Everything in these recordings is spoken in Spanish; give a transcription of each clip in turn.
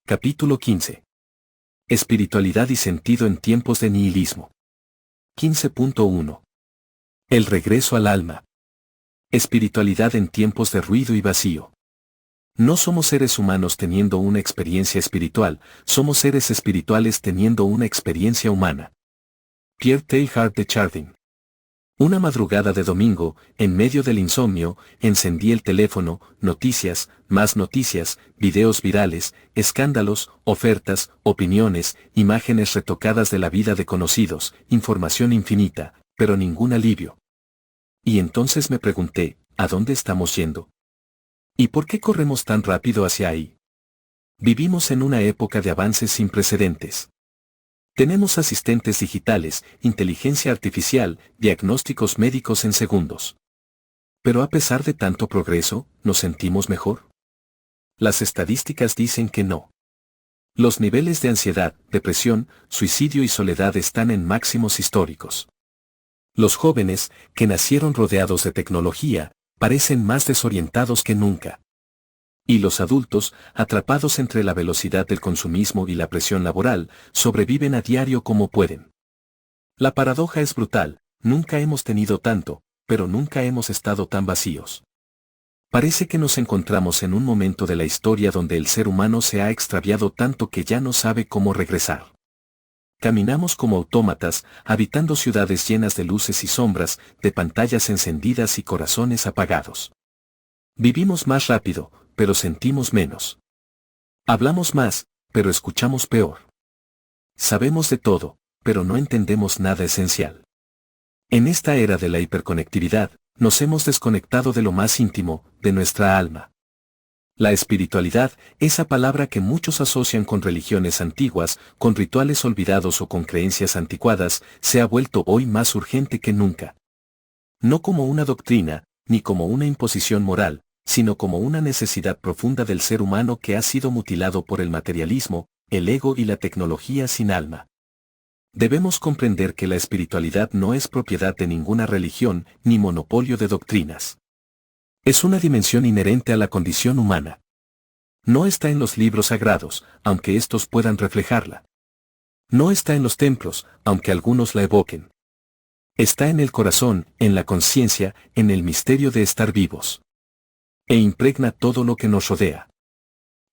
Capítulo 15. Espiritualidad y sentido en tiempos de nihilismo. 15.1. El regreso al alma. Espiritualidad en tiempos de ruido y vacío. No somos seres humanos teniendo una experiencia espiritual, somos seres espirituales teniendo una experiencia humana. Pierre Teilhard de Chardin. Una madrugada de domingo, en medio del insomnio, encendí el teléfono, noticias, más noticias, videos virales, escándalos, ofertas, opiniones, imágenes retocadas de la vida de conocidos, información infinita, pero ningún alivio. Y entonces me pregunté, ¿a dónde estamos yendo? ¿Y por qué corremos tan rápido hacia ahí? Vivimos en una época de avances sin precedentes. Tenemos asistentes digitales, inteligencia artificial, diagnósticos médicos en segundos. Pero a pesar de tanto progreso, ¿nos sentimos mejor? Las estadísticas dicen que no. Los niveles de ansiedad, depresión, suicidio y soledad están en máximos históricos. Los jóvenes, que nacieron rodeados de tecnología, parecen más desorientados que nunca. Y los adultos, atrapados entre la velocidad del consumismo y la presión laboral, sobreviven a diario como pueden. La paradoja es brutal, nunca hemos tenido tanto, pero nunca hemos estado tan vacíos. Parece que nos encontramos en un momento de la historia donde el ser humano se ha extraviado tanto que ya no sabe cómo regresar. Caminamos como autómatas, habitando ciudades llenas de luces y sombras, de pantallas encendidas y corazones apagados. Vivimos más rápido, pero sentimos menos. Hablamos más, pero escuchamos peor. Sabemos de todo, pero no entendemos nada esencial. En esta era de la hiperconectividad, nos hemos desconectado de lo más íntimo, de nuestra alma. La espiritualidad, esa palabra que muchos asocian con religiones antiguas, con rituales olvidados o con creencias anticuadas, se ha vuelto hoy más urgente que nunca. No como una doctrina, ni como una imposición moral, sino como una necesidad profunda del ser humano que ha sido mutilado por el materialismo, el ego y la tecnología sin alma. Debemos comprender que la espiritualidad no es propiedad de ninguna religión, ni monopolio de doctrinas. Es una dimensión inherente a la condición humana. No está en los libros sagrados, aunque estos puedan reflejarla. No está en los templos, aunque algunos la evoquen. Está en el corazón, en la conciencia, en el misterio de estar vivos. E impregna todo lo que nos rodea.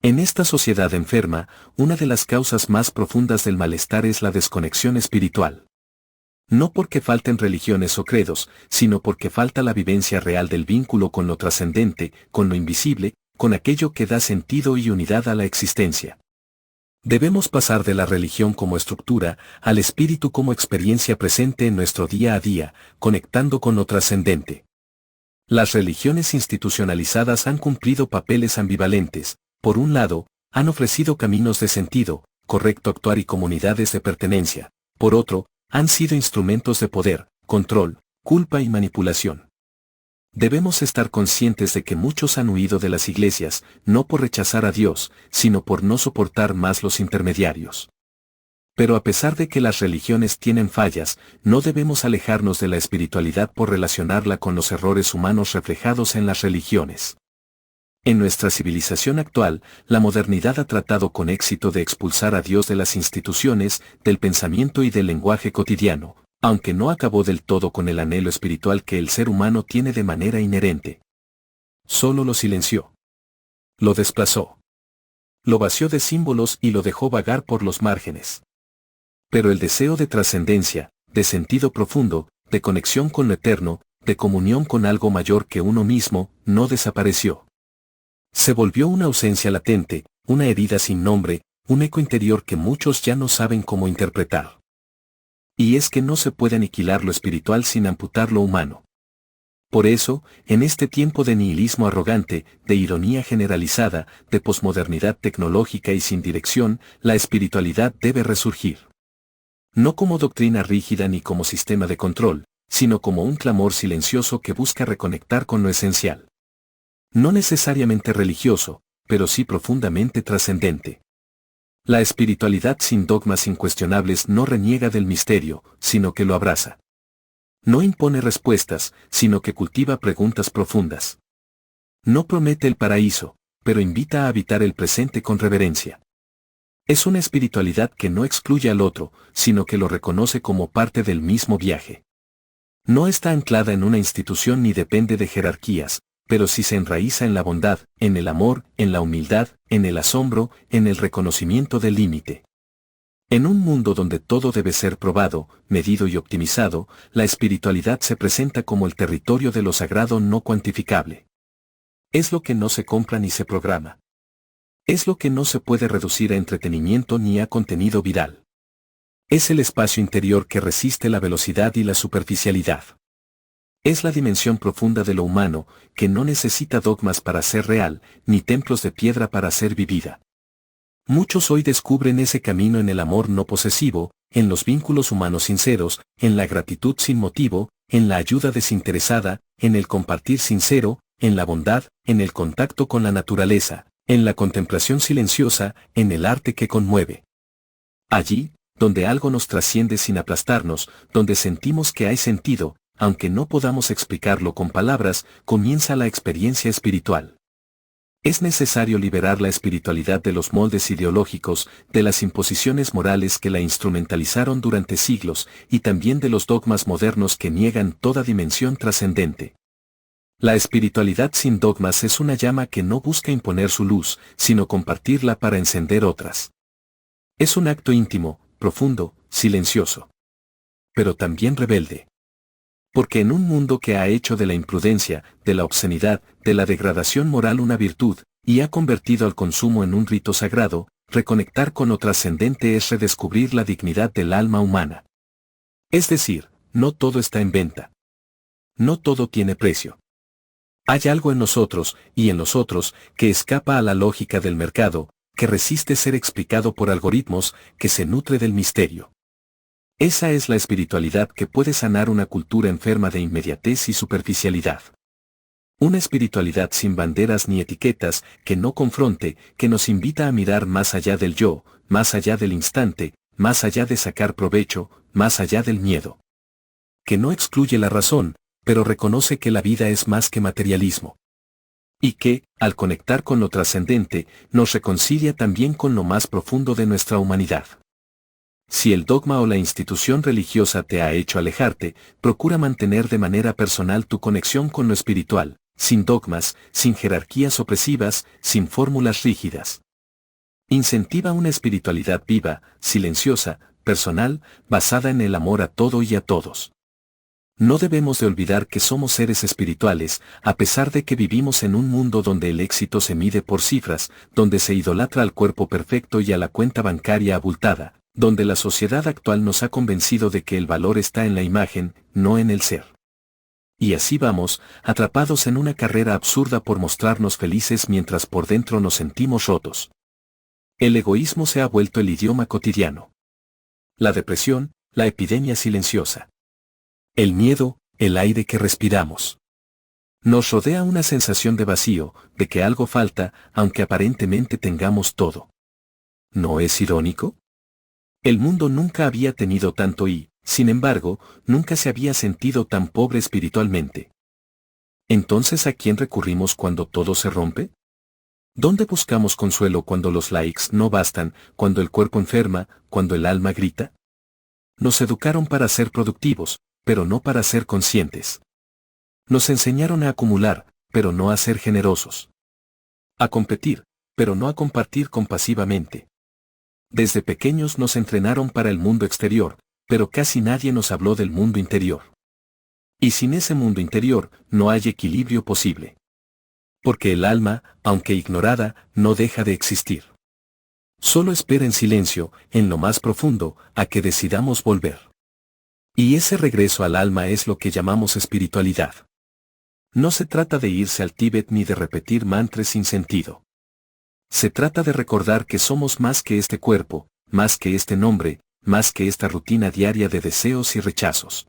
En esta sociedad enferma, una de las causas más profundas del malestar es la desconexión espiritual. No porque falten religiones o credos, sino porque falta la vivencia real del vínculo con lo trascendente, con lo invisible, con aquello que da sentido y unidad a la existencia. Debemos pasar de la religión como estructura, al espíritu como experiencia presente en nuestro día a día, conectando con lo trascendente. Las religiones institucionalizadas han cumplido papeles ambivalentes. Por un lado, han ofrecido caminos de sentido, correcto actuar y comunidades de pertenencia. Por otro, han sido instrumentos de poder, control, culpa y manipulación. Debemos estar conscientes de que muchos han huido de las iglesias, no por rechazar a Dios, sino por no soportar más los intermediarios. Pero a pesar de que las religiones tienen fallas, no debemos alejarnos de la espiritualidad por relacionarla con los errores humanos reflejados en las religiones. En nuestra civilización actual, la modernidad ha tratado con éxito de expulsar a Dios de las instituciones, del pensamiento y del lenguaje cotidiano, aunque no acabó del todo con el anhelo espiritual que el ser humano tiene de manera inherente. Solo lo silenció. Lo desplazó. Lo vació de símbolos y lo dejó vagar por los márgenes. Pero el deseo de trascendencia, de sentido profundo, de conexión con lo eterno, de comunión con algo mayor que uno mismo, no desapareció. Se volvió una ausencia latente, una herida sin nombre, un eco interior que muchos ya no saben cómo interpretar. Y es que no se puede aniquilar lo espiritual sin amputar lo humano. Por eso, en este tiempo de nihilismo arrogante, de ironía generalizada, de posmodernidad tecnológica y sin dirección, la espiritualidad debe resurgir. No como doctrina rígida ni como sistema de control, sino como un clamor silencioso que busca reconectar con lo esencial. No necesariamente religioso, pero sí profundamente trascendente. La espiritualidad sin dogmas incuestionables no reniega del misterio, sino que lo abraza. No impone respuestas, sino que cultiva preguntas profundas. No promete el paraíso, pero invita a habitar el presente con reverencia. Es una espiritualidad que no excluye al otro, sino que lo reconoce como parte del mismo viaje. No está anclada en una institución ni depende de jerarquías, pero sí se enraiza en la bondad, en el amor, en la humildad, en el asombro, en el reconocimiento del límite. En un mundo donde todo debe ser probado, medido y optimizado, la espiritualidad se presenta como el territorio de lo sagrado no cuantificable. Es lo que no se compra ni se programa. Es lo que no se puede reducir a entretenimiento ni a contenido viral. Es el espacio interior que resiste la velocidad y la superficialidad. Es la dimensión profunda de lo humano, que no necesita dogmas para ser real, ni templos de piedra para ser vivida. Muchos hoy descubren ese camino en el amor no posesivo, en los vínculos humanos sinceros, en la gratitud sin motivo, en la ayuda desinteresada, en el compartir sincero, en la bondad, en el contacto con la naturaleza, en la contemplación silenciosa, en el arte que conmueve. Allí, donde algo nos trasciende sin aplastarnos, donde sentimos que hay sentido, aunque no podamos explicarlo con palabras, comienza la experiencia espiritual. Es necesario liberar la espiritualidad de los moldes ideológicos, de las imposiciones morales que la instrumentalizaron durante siglos, y también de los dogmas modernos que niegan toda dimensión trascendente. La espiritualidad sin dogmas es una llama que no busca imponer su luz, sino compartirla para encender otras. Es un acto íntimo, profundo, silencioso. Pero también rebelde. Porque en un mundo que ha hecho de la imprudencia, de la obscenidad, de la degradación moral una virtud, y ha convertido al consumo en un rito sagrado, reconectar con lo trascendente es redescubrir la dignidad del alma humana. Es decir, no todo está en venta. No todo tiene precio. Hay algo en nosotros, y en los otros, que escapa a la lógica del mercado, que resiste ser explicado por algoritmos, que se nutre del misterio. Esa es la espiritualidad que puede sanar una cultura enferma de inmediatez y superficialidad. Una espiritualidad sin banderas ni etiquetas, que no confronte, que nos invita a mirar más allá del yo, más allá del instante, más allá de sacar provecho, más allá del miedo. Que no excluye la razón, pero reconoce que la vida es más que materialismo. Y que, al conectar con lo trascendente, nos reconcilia también con lo más profundo de nuestra humanidad. Si el dogma o la institución religiosa te ha hecho alejarte, procura mantener de manera personal tu conexión con lo espiritual, sin dogmas, sin jerarquías opresivas, sin fórmulas rígidas. Incentiva una espiritualidad viva, silenciosa, personal, basada en el amor a todo y a todos. No debemos de olvidar que somos seres espirituales, a pesar de que vivimos en un mundo donde el éxito se mide por cifras, donde se idolatra al cuerpo perfecto y a la cuenta bancaria abultada, donde la sociedad actual nos ha convencido de que el valor está en la imagen, no en el ser. Y así vamos, atrapados en una carrera absurda por mostrarnos felices mientras por dentro nos sentimos rotos. El egoísmo se ha vuelto el idioma cotidiano. La depresión, la epidemia silenciosa. El miedo, el aire que respiramos. Nos rodea una sensación de vacío, de que algo falta, aunque aparentemente tengamos todo. ¿No es irónico? El mundo nunca había tenido tanto y, sin embargo, nunca se había sentido tan pobre espiritualmente. ¿Entonces a quién recurrimos cuando todo se rompe? ¿Dónde buscamos consuelo cuando los likes no bastan, cuando el cuerpo enferma, cuando el alma grita? Nos educaron para ser productivos, pero no para ser conscientes. Nos enseñaron a acumular, pero no a ser generosos. A competir, pero no a compartir compasivamente. Desde pequeños nos entrenaron para el mundo exterior, pero casi nadie nos habló del mundo interior. Y sin ese mundo interior, no hay equilibrio posible. Porque el alma, aunque ignorada, no deja de existir. Solo espera en silencio, en lo más profundo, a que decidamos volver. Y ese regreso al alma es lo que llamamos espiritualidad. No se trata de irse al Tíbet ni de repetir mantras sin sentido. Se trata de recordar que somos más que este cuerpo, más que este nombre, más que esta rutina diaria de deseos y rechazos.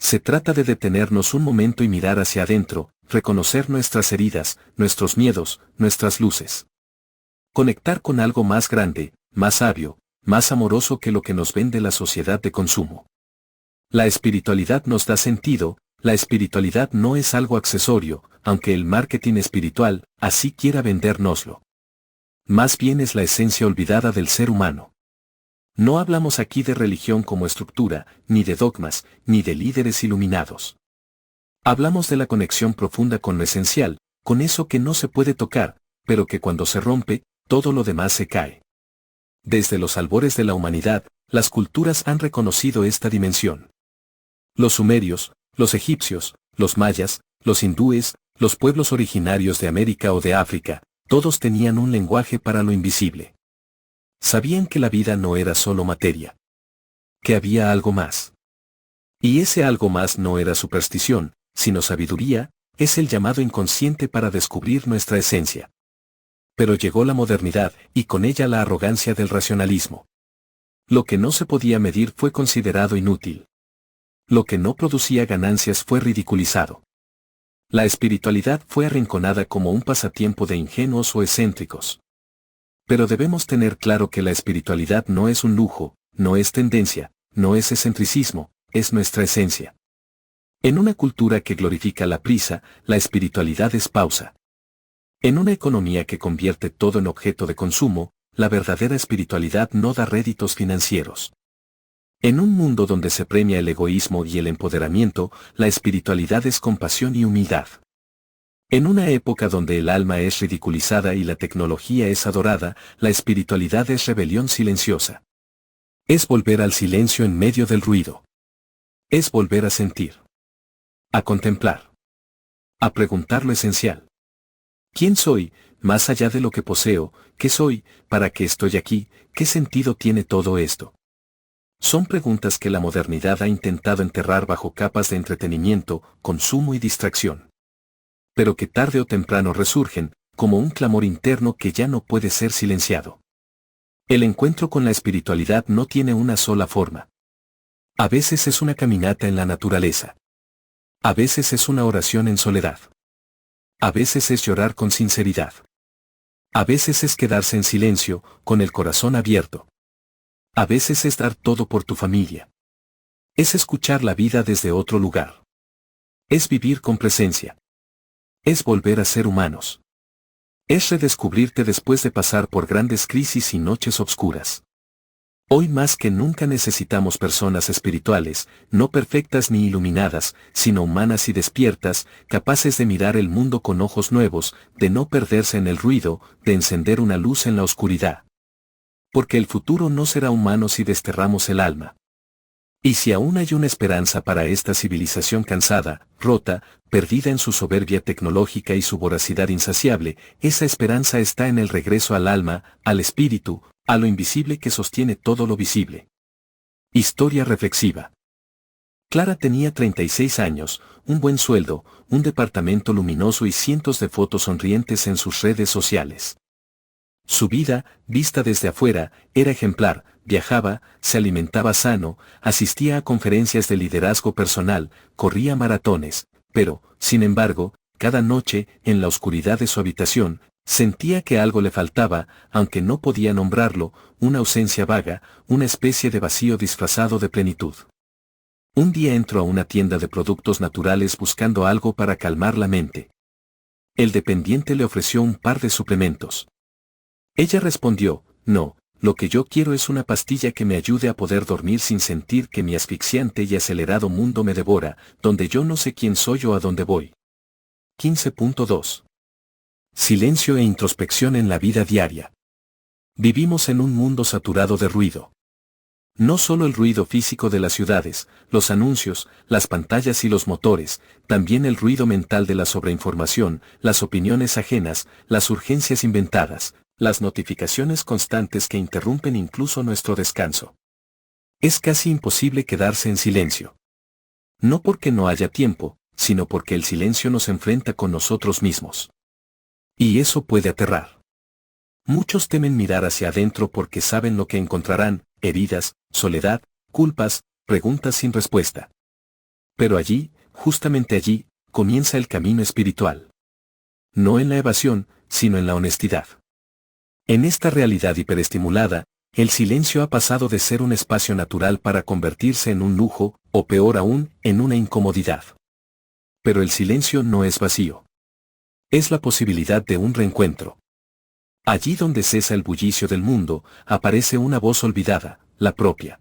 Se trata de detenernos un momento y mirar hacia adentro, reconocer nuestras heridas, nuestros miedos, nuestras luces. Conectar con algo más grande, más sabio, más amoroso que lo que nos vende la sociedad de consumo. La espiritualidad nos da sentido, la espiritualidad no es algo accesorio, aunque el marketing espiritual así quiera vendérnoslo. Más bien es la esencia olvidada del ser humano. No hablamos aquí de religión como estructura, ni de dogmas, ni de líderes iluminados. Hablamos de la conexión profunda con lo esencial, con eso que no se puede tocar, pero que cuando se rompe, todo lo demás se cae. Desde los albores de la humanidad, las culturas han reconocido esta dimensión. Los sumerios, los egipcios, los mayas, los hindúes, los pueblos originarios de América o de África, todos tenían un lenguaje para lo invisible. Sabían que la vida no era solo materia. Que había algo más. Y ese algo más no era superstición, sino sabiduría, es el llamado inconsciente para descubrir nuestra esencia. Pero llegó la modernidad, y con ella la arrogancia del racionalismo. Lo que no se podía medir fue considerado inútil. Lo que no producía ganancias fue ridiculizado. La espiritualidad fue arrinconada como un pasatiempo de ingenuos o excéntricos. Pero debemos tener claro que la espiritualidad no es un lujo, no es tendencia, no es excentricismo, es nuestra esencia. En una cultura que glorifica la prisa, la espiritualidad es pausa. En una economía que convierte todo en objeto de consumo, la verdadera espiritualidad no da réditos financieros. En un mundo donde se premia el egoísmo y el empoderamiento, la espiritualidad es compasión y humildad. En una época donde el alma es ridiculizada y la tecnología es adorada, la espiritualidad es rebelión silenciosa. Es volver al silencio en medio del ruido. Es volver a sentir. A contemplar. A preguntar lo esencial. ¿Quién soy, más allá de lo que poseo? ¿Qué soy? ¿Para qué estoy aquí? ¿Qué sentido tiene todo esto? Son preguntas que la modernidad ha intentado enterrar bajo capas de entretenimiento, consumo y distracción. Pero que tarde o temprano resurgen, como un clamor interno que ya no puede ser silenciado. El encuentro con la espiritualidad no tiene una sola forma. A veces es una caminata en la naturaleza. A veces es una oración en soledad. A veces es llorar con sinceridad. A veces es quedarse en silencio, con el corazón abierto. A veces es dar todo por tu familia. Es escuchar la vida desde otro lugar. Es vivir con presencia. Es volver a ser humanos. Es redescubrirte después de pasar por grandes crisis y noches oscuras. Hoy más que nunca necesitamos personas espirituales, no perfectas ni iluminadas, sino humanas y despiertas, capaces de mirar el mundo con ojos nuevos, de no perderse en el ruido, de encender una luz en la oscuridad. Porque el futuro no será humano si desterramos el alma. Y si aún hay una esperanza para esta civilización cansada, rota, perdida en su soberbia tecnológica y su voracidad insaciable, esa esperanza está en el regreso al alma, al espíritu, a lo invisible que sostiene todo lo visible. Historia reflexiva. Clara tenía 36 años, un buen sueldo, un departamento luminoso y cientos de fotos sonrientes en sus redes sociales. Su vida, vista desde afuera, era ejemplar, viajaba, se alimentaba sano, asistía a conferencias de liderazgo personal, corría maratones, pero, sin embargo, cada noche, en la oscuridad de su habitación, sentía que algo le faltaba, aunque no podía nombrarlo, una ausencia vaga, una especie de vacío disfrazado de plenitud. Un día entró a una tienda de productos naturales buscando algo para calmar la mente. El dependiente le ofreció un par de suplementos. Ella respondió, no, lo que yo quiero es una pastilla que me ayude a poder dormir sin sentir que mi asfixiante y acelerado mundo me devora, donde yo no sé quién soy o a dónde voy. 15.2. Silencio e introspección en la vida diaria. Vivimos en un mundo saturado de ruido. No solo el ruido físico de las ciudades, los anuncios, las pantallas y los motores, también el ruido mental de la sobreinformación, las opiniones ajenas, las urgencias inventadas, las notificaciones constantes que interrumpen incluso nuestro descanso. Es casi imposible quedarse en silencio. No porque no haya tiempo, sino porque el silencio nos enfrenta con nosotros mismos. Y eso puede aterrar. Muchos temen mirar hacia adentro porque saben lo que encontrarán, heridas, soledad, culpas, preguntas sin respuesta. Pero allí, justamente allí, comienza el camino espiritual. No en la evasión, sino en la honestidad. En esta realidad hiperestimulada, el silencio ha pasado de ser un espacio natural para convertirse en un lujo, o peor aún, en una incomodidad. Pero el silencio no es vacío. Es la posibilidad de un reencuentro. Allí donde cesa el bullicio del mundo, aparece una voz olvidada, la propia.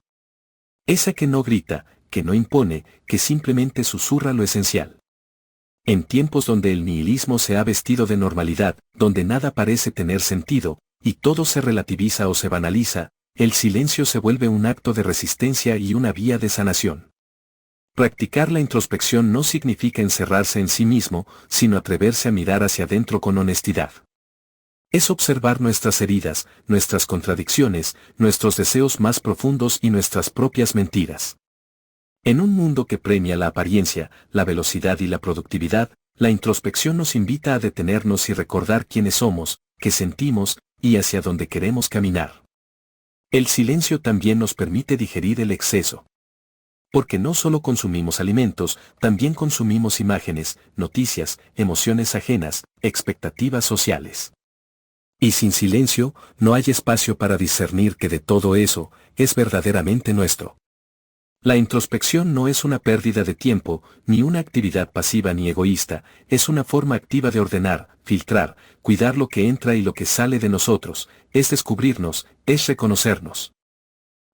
Esa que no grita, que no impone, que simplemente susurra lo esencial. En tiempos donde el nihilismo se ha vestido de normalidad, donde nada parece tener sentido, y todo se relativiza o se banaliza, el silencio se vuelve un acto de resistencia y una vía de sanación. Practicar la introspección no significa encerrarse en sí mismo, sino atreverse a mirar hacia adentro con honestidad. Es observar nuestras heridas, nuestras contradicciones, nuestros deseos más profundos y nuestras propias mentiras. En un mundo que premia la apariencia, la velocidad y la productividad, la introspección nos invita a detenernos y recordar quiénes somos, qué sentimos, y hacia dónde queremos caminar. El silencio también nos permite digerir el exceso. Porque no solo consumimos alimentos, también consumimos imágenes, noticias, emociones ajenas, expectativas sociales. Y sin silencio, no hay espacio para discernir que de todo eso, es verdaderamente nuestro. La introspección no es una pérdida de tiempo, ni una actividad pasiva ni egoísta, es una forma activa de ordenar, filtrar, cuidar lo que entra y lo que sale de nosotros, es descubrirnos, es reconocernos.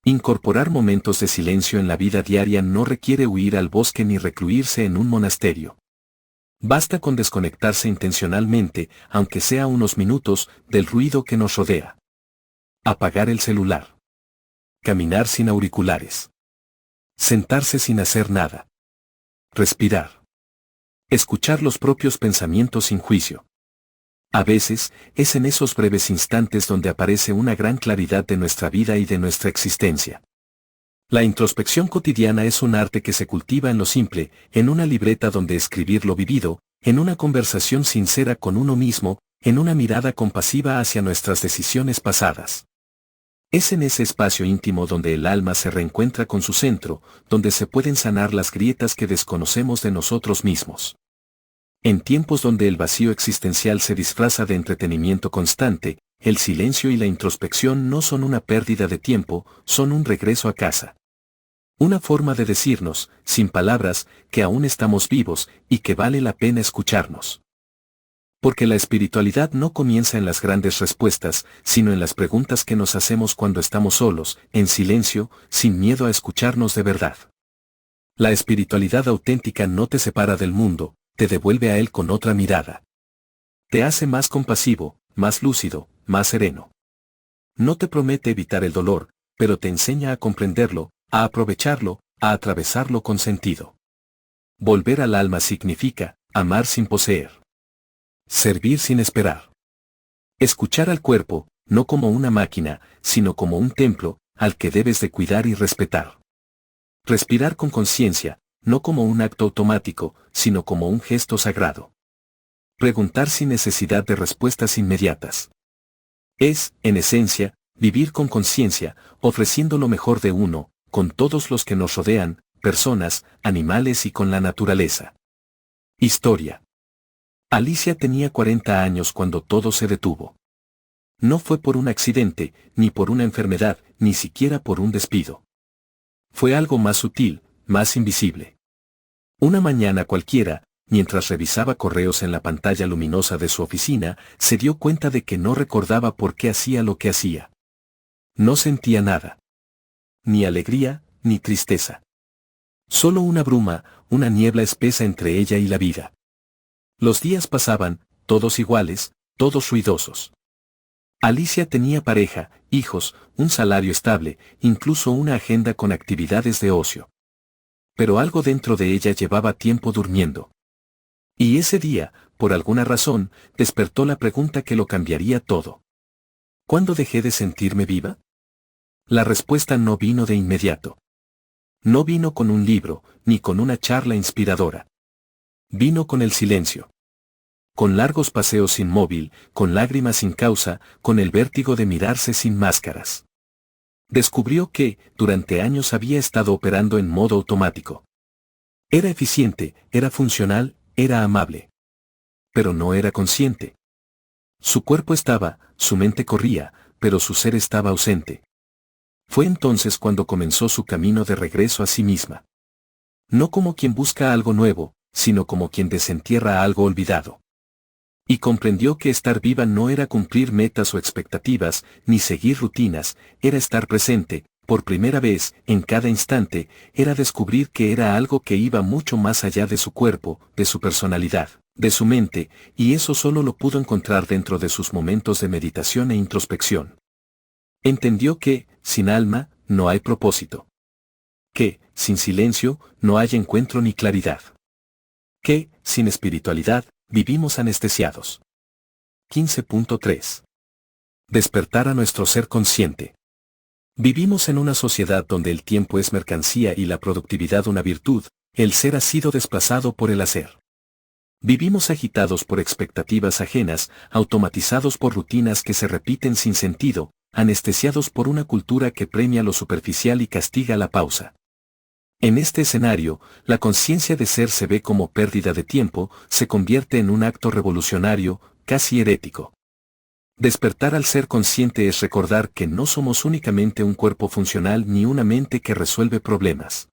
Incorporar momentos de silencio en la vida diaria no requiere huir al bosque ni recluirse en un monasterio. Basta con desconectarse intencionalmente, aunque sea unos minutos, del ruido que nos rodea. Apagar el celular. Caminar sin auriculares. Sentarse sin hacer nada. Respirar. Escuchar los propios pensamientos sin juicio. A veces, es en esos breves instantes donde aparece una gran claridad de nuestra vida y de nuestra existencia. La introspección cotidiana es un arte que se cultiva en lo simple, en una libreta donde escribir lo vivido, en una conversación sincera con uno mismo, en una mirada compasiva hacia nuestras decisiones pasadas. Es en ese espacio íntimo donde el alma se reencuentra con su centro, donde se pueden sanar las grietas que desconocemos de nosotros mismos. En tiempos donde el vacío existencial se disfraza de entretenimiento constante, el silencio y la introspección no son una pérdida de tiempo, son un regreso a casa. Una forma de decirnos, sin palabras, que aún estamos vivos y que vale la pena escucharnos. Porque la espiritualidad no comienza en las grandes respuestas, sino en las preguntas que nos hacemos cuando estamos solos, en silencio, sin miedo a escucharnos de verdad. La espiritualidad auténtica no te separa del mundo, te devuelve a él con otra mirada. Te hace más compasivo, más lúcido, más sereno. No te promete evitar el dolor, pero te enseña a comprenderlo, a aprovecharlo, a atravesarlo con sentido. Volver al alma significa amar sin poseer. Servir sin esperar. Escuchar al cuerpo, no como una máquina, sino como un templo, al que debes de cuidar y respetar. Respirar con conciencia, no como un acto automático, sino como un gesto sagrado. Preguntar sin necesidad de respuestas inmediatas. Es, en esencia, vivir con conciencia, ofreciendo lo mejor de uno, con todos los que nos rodean, personas, animales y con la naturaleza. Historia. Alicia tenía 40 años cuando todo se detuvo. No fue por un accidente, ni por una enfermedad, ni siquiera por un despido. Fue algo más sutil, más invisible. Una mañana cualquiera, mientras revisaba correos en la pantalla luminosa de su oficina, se dio cuenta de que no recordaba por qué hacía lo que hacía. No sentía nada. Ni alegría, ni tristeza. Solo una bruma, una niebla espesa entre ella y la vida. Los días pasaban, todos iguales, todos ruidosos. Alicia tenía pareja, hijos, un salario estable, incluso una agenda con actividades de ocio. Pero algo dentro de ella llevaba tiempo durmiendo. Y ese día, por alguna razón, despertó la pregunta que lo cambiaría todo. ¿Cuándo dejé de sentirme viva? La respuesta no vino de inmediato. No vino con un libro, ni con una charla inspiradora. Vino con el silencio. Con largos paseos sin móvil, con lágrimas sin causa, con el vértigo de mirarse sin máscaras. Descubrió que, durante años había estado operando en modo automático. Era eficiente, era funcional, era amable. Pero no era consciente. Su cuerpo estaba, su mente corría, pero su ser estaba ausente. Fue entonces cuando comenzó su camino de regreso a sí misma. No como quien busca algo nuevo, sino como quien desentierra algo olvidado. Y comprendió que estar viva no era cumplir metas o expectativas, ni seguir rutinas, era estar presente, por primera vez, en cada instante, era descubrir que era algo que iba mucho más allá de su cuerpo, de su personalidad, de su mente, y eso solo lo pudo encontrar dentro de sus momentos de meditación e introspección. Entendió que, sin alma, no hay propósito. Que, sin silencio, no hay encuentro ni claridad. Que, sin espiritualidad, vivimos anestesiados. 15.3. Despertar a nuestro ser consciente. Vivimos en una sociedad donde el tiempo es mercancía y la productividad una virtud, el ser ha sido desplazado por el hacer. Vivimos agitados por expectativas ajenas, automatizados por rutinas que se repiten sin sentido, anestesiados por una cultura que premia lo superficial y castiga la pausa. En este escenario, la conciencia de ser se ve como pérdida de tiempo, se convierte en un acto revolucionario, casi herético. Despertar al ser consciente es recordar que no somos únicamente un cuerpo funcional ni una mente que resuelve problemas.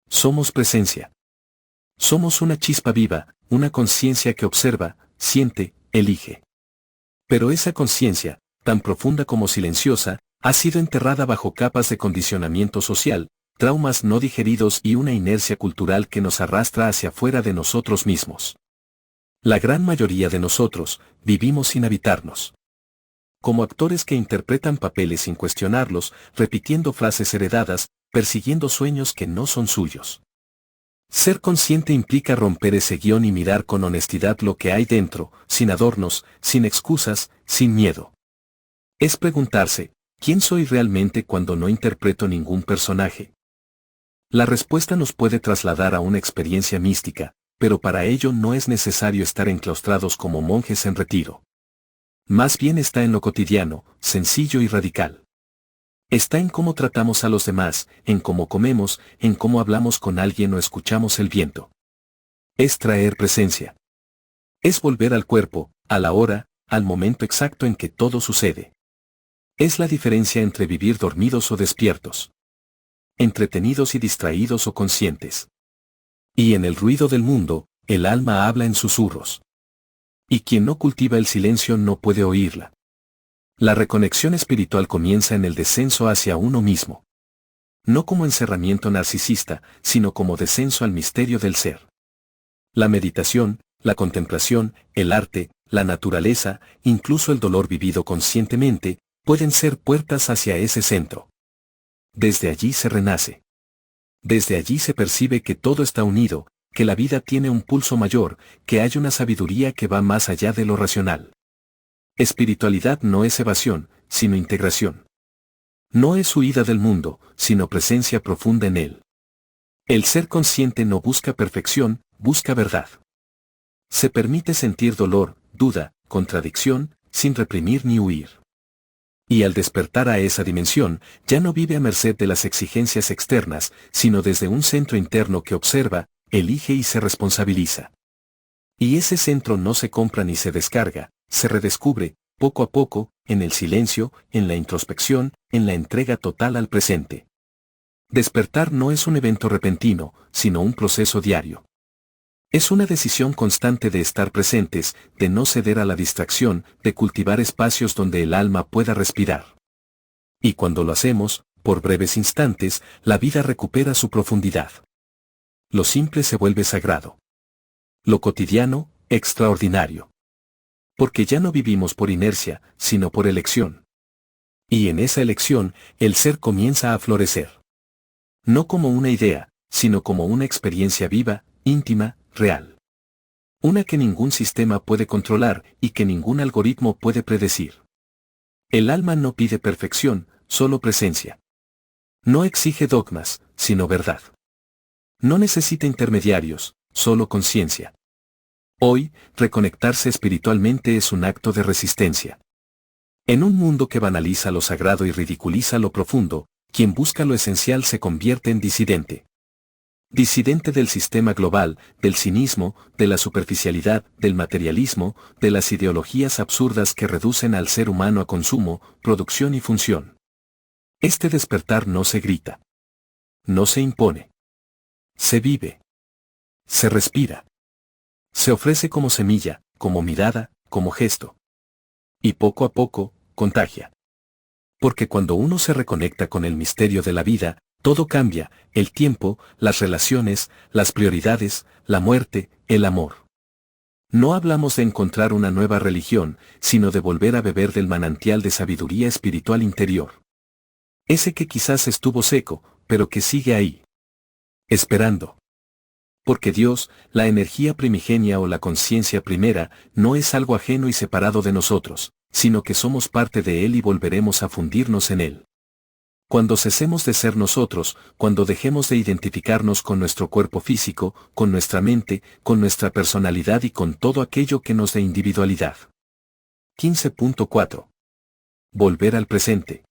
Somos presencia. Somos una chispa viva, una conciencia que observa, siente, elige. Pero esa conciencia, tan profunda como silenciosa, ha sido enterrada bajo capas de condicionamiento social, traumas no digeridos y una inercia cultural que nos arrastra hacia fuera de nosotros mismos. La gran mayoría de nosotros, vivimos sin habitarnos. Como actores que interpretan papeles sin cuestionarlos, repitiendo frases heredadas, persiguiendo sueños que no son suyos. Ser consciente implica romper ese guión y mirar con honestidad lo que hay dentro, sin adornos, sin excusas, sin miedo. Es preguntarse, ¿quién soy realmente cuando no interpreto ningún personaje? La respuesta nos puede trasladar a una experiencia mística, pero para ello no es necesario estar enclaustrados como monjes en retiro. Más bien está en lo cotidiano, sencillo y radical. Está en cómo tratamos a los demás, en cómo comemos, en cómo hablamos con alguien o escuchamos el viento. Es traer presencia. Es volver al cuerpo, a la hora, al momento exacto en que todo sucede. Es la diferencia entre vivir dormidos o despiertos. Entretenidos y distraídos o conscientes. Y en el ruido del mundo, el alma habla en susurros. Y quien no cultiva el silencio no puede oírla. La reconexión espiritual comienza en el descenso hacia uno mismo. No como encerramiento narcisista, sino como descenso al misterio del ser. La meditación, la contemplación, el arte, la naturaleza, incluso el dolor vivido conscientemente, pueden ser puertas hacia ese centro. Desde allí se renace. Desde allí se percibe que todo está unido, que la vida tiene un pulso mayor, que hay una sabiduría que va más allá de lo racional. Espiritualidad no es evasión, sino integración. No es huida del mundo, sino presencia profunda en él. El ser consciente no busca perfección, busca verdad. Se permite sentir dolor, duda, contradicción, sin reprimir ni huir. Y al despertar a esa dimensión, ya no vive a merced de las exigencias externas, sino desde un centro interno que observa, elige y se responsabiliza. Y ese centro no se compra ni se descarga, se redescubre, poco a poco, en el silencio, en la introspección, en la entrega total al presente. Despertar no es un evento repentino, sino un proceso diario. Es una decisión constante de estar presentes, de no ceder a la distracción, de cultivar espacios donde el alma pueda respirar. Y cuando lo hacemos, por breves instantes, la vida recupera su profundidad. Lo simple se vuelve sagrado. Lo cotidiano, extraordinario. Porque ya no vivimos por inercia, sino por elección. Y en esa elección, el ser comienza a florecer. No como una idea, sino como una experiencia viva, íntima, real. Una que ningún sistema puede controlar y que ningún algoritmo puede predecir. El alma no pide perfección, solo presencia. No exige dogmas, sino verdad. No necesita intermediarios, solo conciencia. Hoy, reconectarse espiritualmente es un acto de resistencia. En un mundo que banaliza lo sagrado y ridiculiza lo profundo, quien busca lo esencial se convierte en disidente. Disidente del sistema global, del cinismo, de la superficialidad, del materialismo, de las ideologías absurdas que reducen al ser humano a consumo, producción y función. Este despertar no se grita. No se impone. Se vive. Se respira. Se ofrece como semilla, como mirada, como gesto. Y poco a poco, contagia. Porque cuando uno se reconecta con el misterio de la vida, todo cambia, el tiempo, las relaciones, las prioridades, la muerte, el amor. No hablamos de encontrar una nueva religión, sino de volver a beber del manantial de sabiduría espiritual interior. Ese que quizás estuvo seco, pero que sigue ahí. Esperando. Porque Dios, la energía primigenia o la conciencia primera, no es algo ajeno y separado de nosotros, sino que somos parte de Él y volveremos a fundirnos en Él. Cuando cesemos de ser nosotros, cuando dejemos de identificarnos con nuestro cuerpo físico, con nuestra mente, con nuestra personalidad y con todo aquello que nos dé individualidad. 15.4. Volver al presente.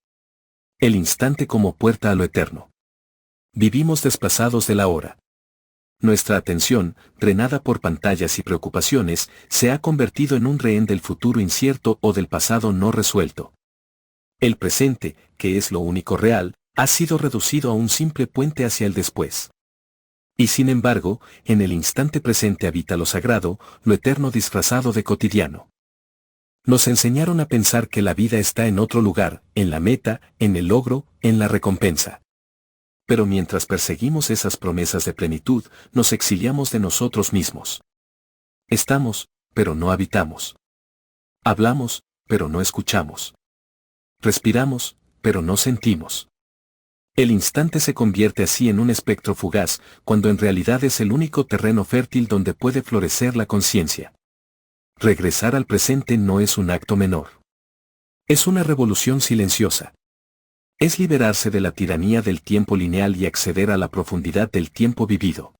El instante como puerta a lo eterno. Vivimos desplazados de la hora. Nuestra atención, drenada por pantallas y preocupaciones, se ha convertido en un rehén del futuro incierto o del pasado no resuelto. El presente, que es lo único real, ha sido reducido a un simple puente hacia el después. Y sin embargo, en el instante presente habita lo sagrado, lo eterno disfrazado de cotidiano. Nos enseñaron a pensar que la vida está en otro lugar, en la meta, en el logro, en la recompensa. Pero mientras perseguimos esas promesas de plenitud, nos exiliamos de nosotros mismos. Estamos, pero no habitamos. Hablamos, pero no escuchamos. Respiramos, pero no sentimos. El instante se convierte así en un espectro fugaz, cuando en realidad es el único terreno fértil donde puede florecer la conciencia. Regresar al presente no es un acto menor. Es una revolución silenciosa. Es liberarse de la tiranía del tiempo lineal y acceder a la profundidad del tiempo vivido.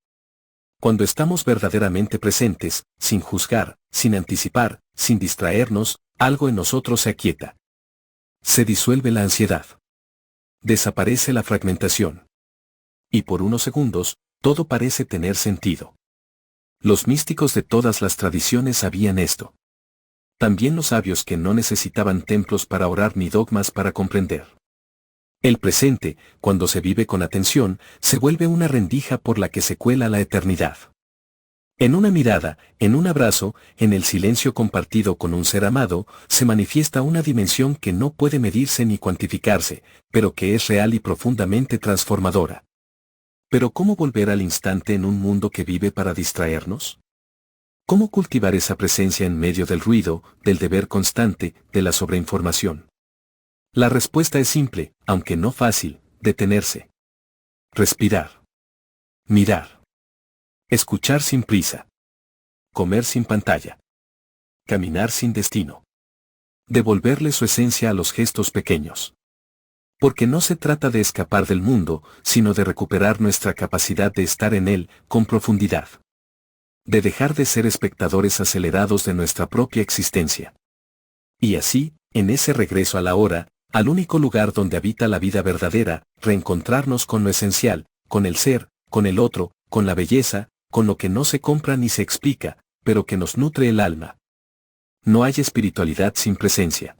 Cuando estamos verdaderamente presentes, sin juzgar, sin anticipar, sin distraernos, algo en nosotros se aquieta. Se disuelve la ansiedad. Desaparece la fragmentación. Y por unos segundos, todo parece tener sentido. Los místicos de todas las tradiciones sabían esto. También los sabios que no necesitaban templos para orar ni dogmas para comprender. El presente, cuando se vive con atención, se vuelve una rendija por la que se cuela la eternidad. En una mirada, en un abrazo, en el silencio compartido con un ser amado, se manifiesta una dimensión que no puede medirse ni cuantificarse, pero que es real y profundamente transformadora. Pero ¿cómo volver al instante en un mundo que vive para distraernos? ¿Cómo cultivar esa presencia en medio del ruido, del deber constante, de la sobreinformación? La respuesta es simple, aunque no fácil: detenerse. Respirar. Mirar. Escuchar sin prisa. Comer sin pantalla. Caminar sin destino. Devolverle su esencia a los gestos pequeños. Porque no se trata de escapar del mundo, sino de recuperar nuestra capacidad de estar en él, con profundidad. De dejar de ser espectadores acelerados de nuestra propia existencia. Y así, en ese regreso a la hora, al único lugar donde habita la vida verdadera, reencontrarnos con lo esencial, con el ser, con el otro, con la belleza, con lo que no se compra ni se explica, pero que nos nutre el alma. No hay espiritualidad sin presencia.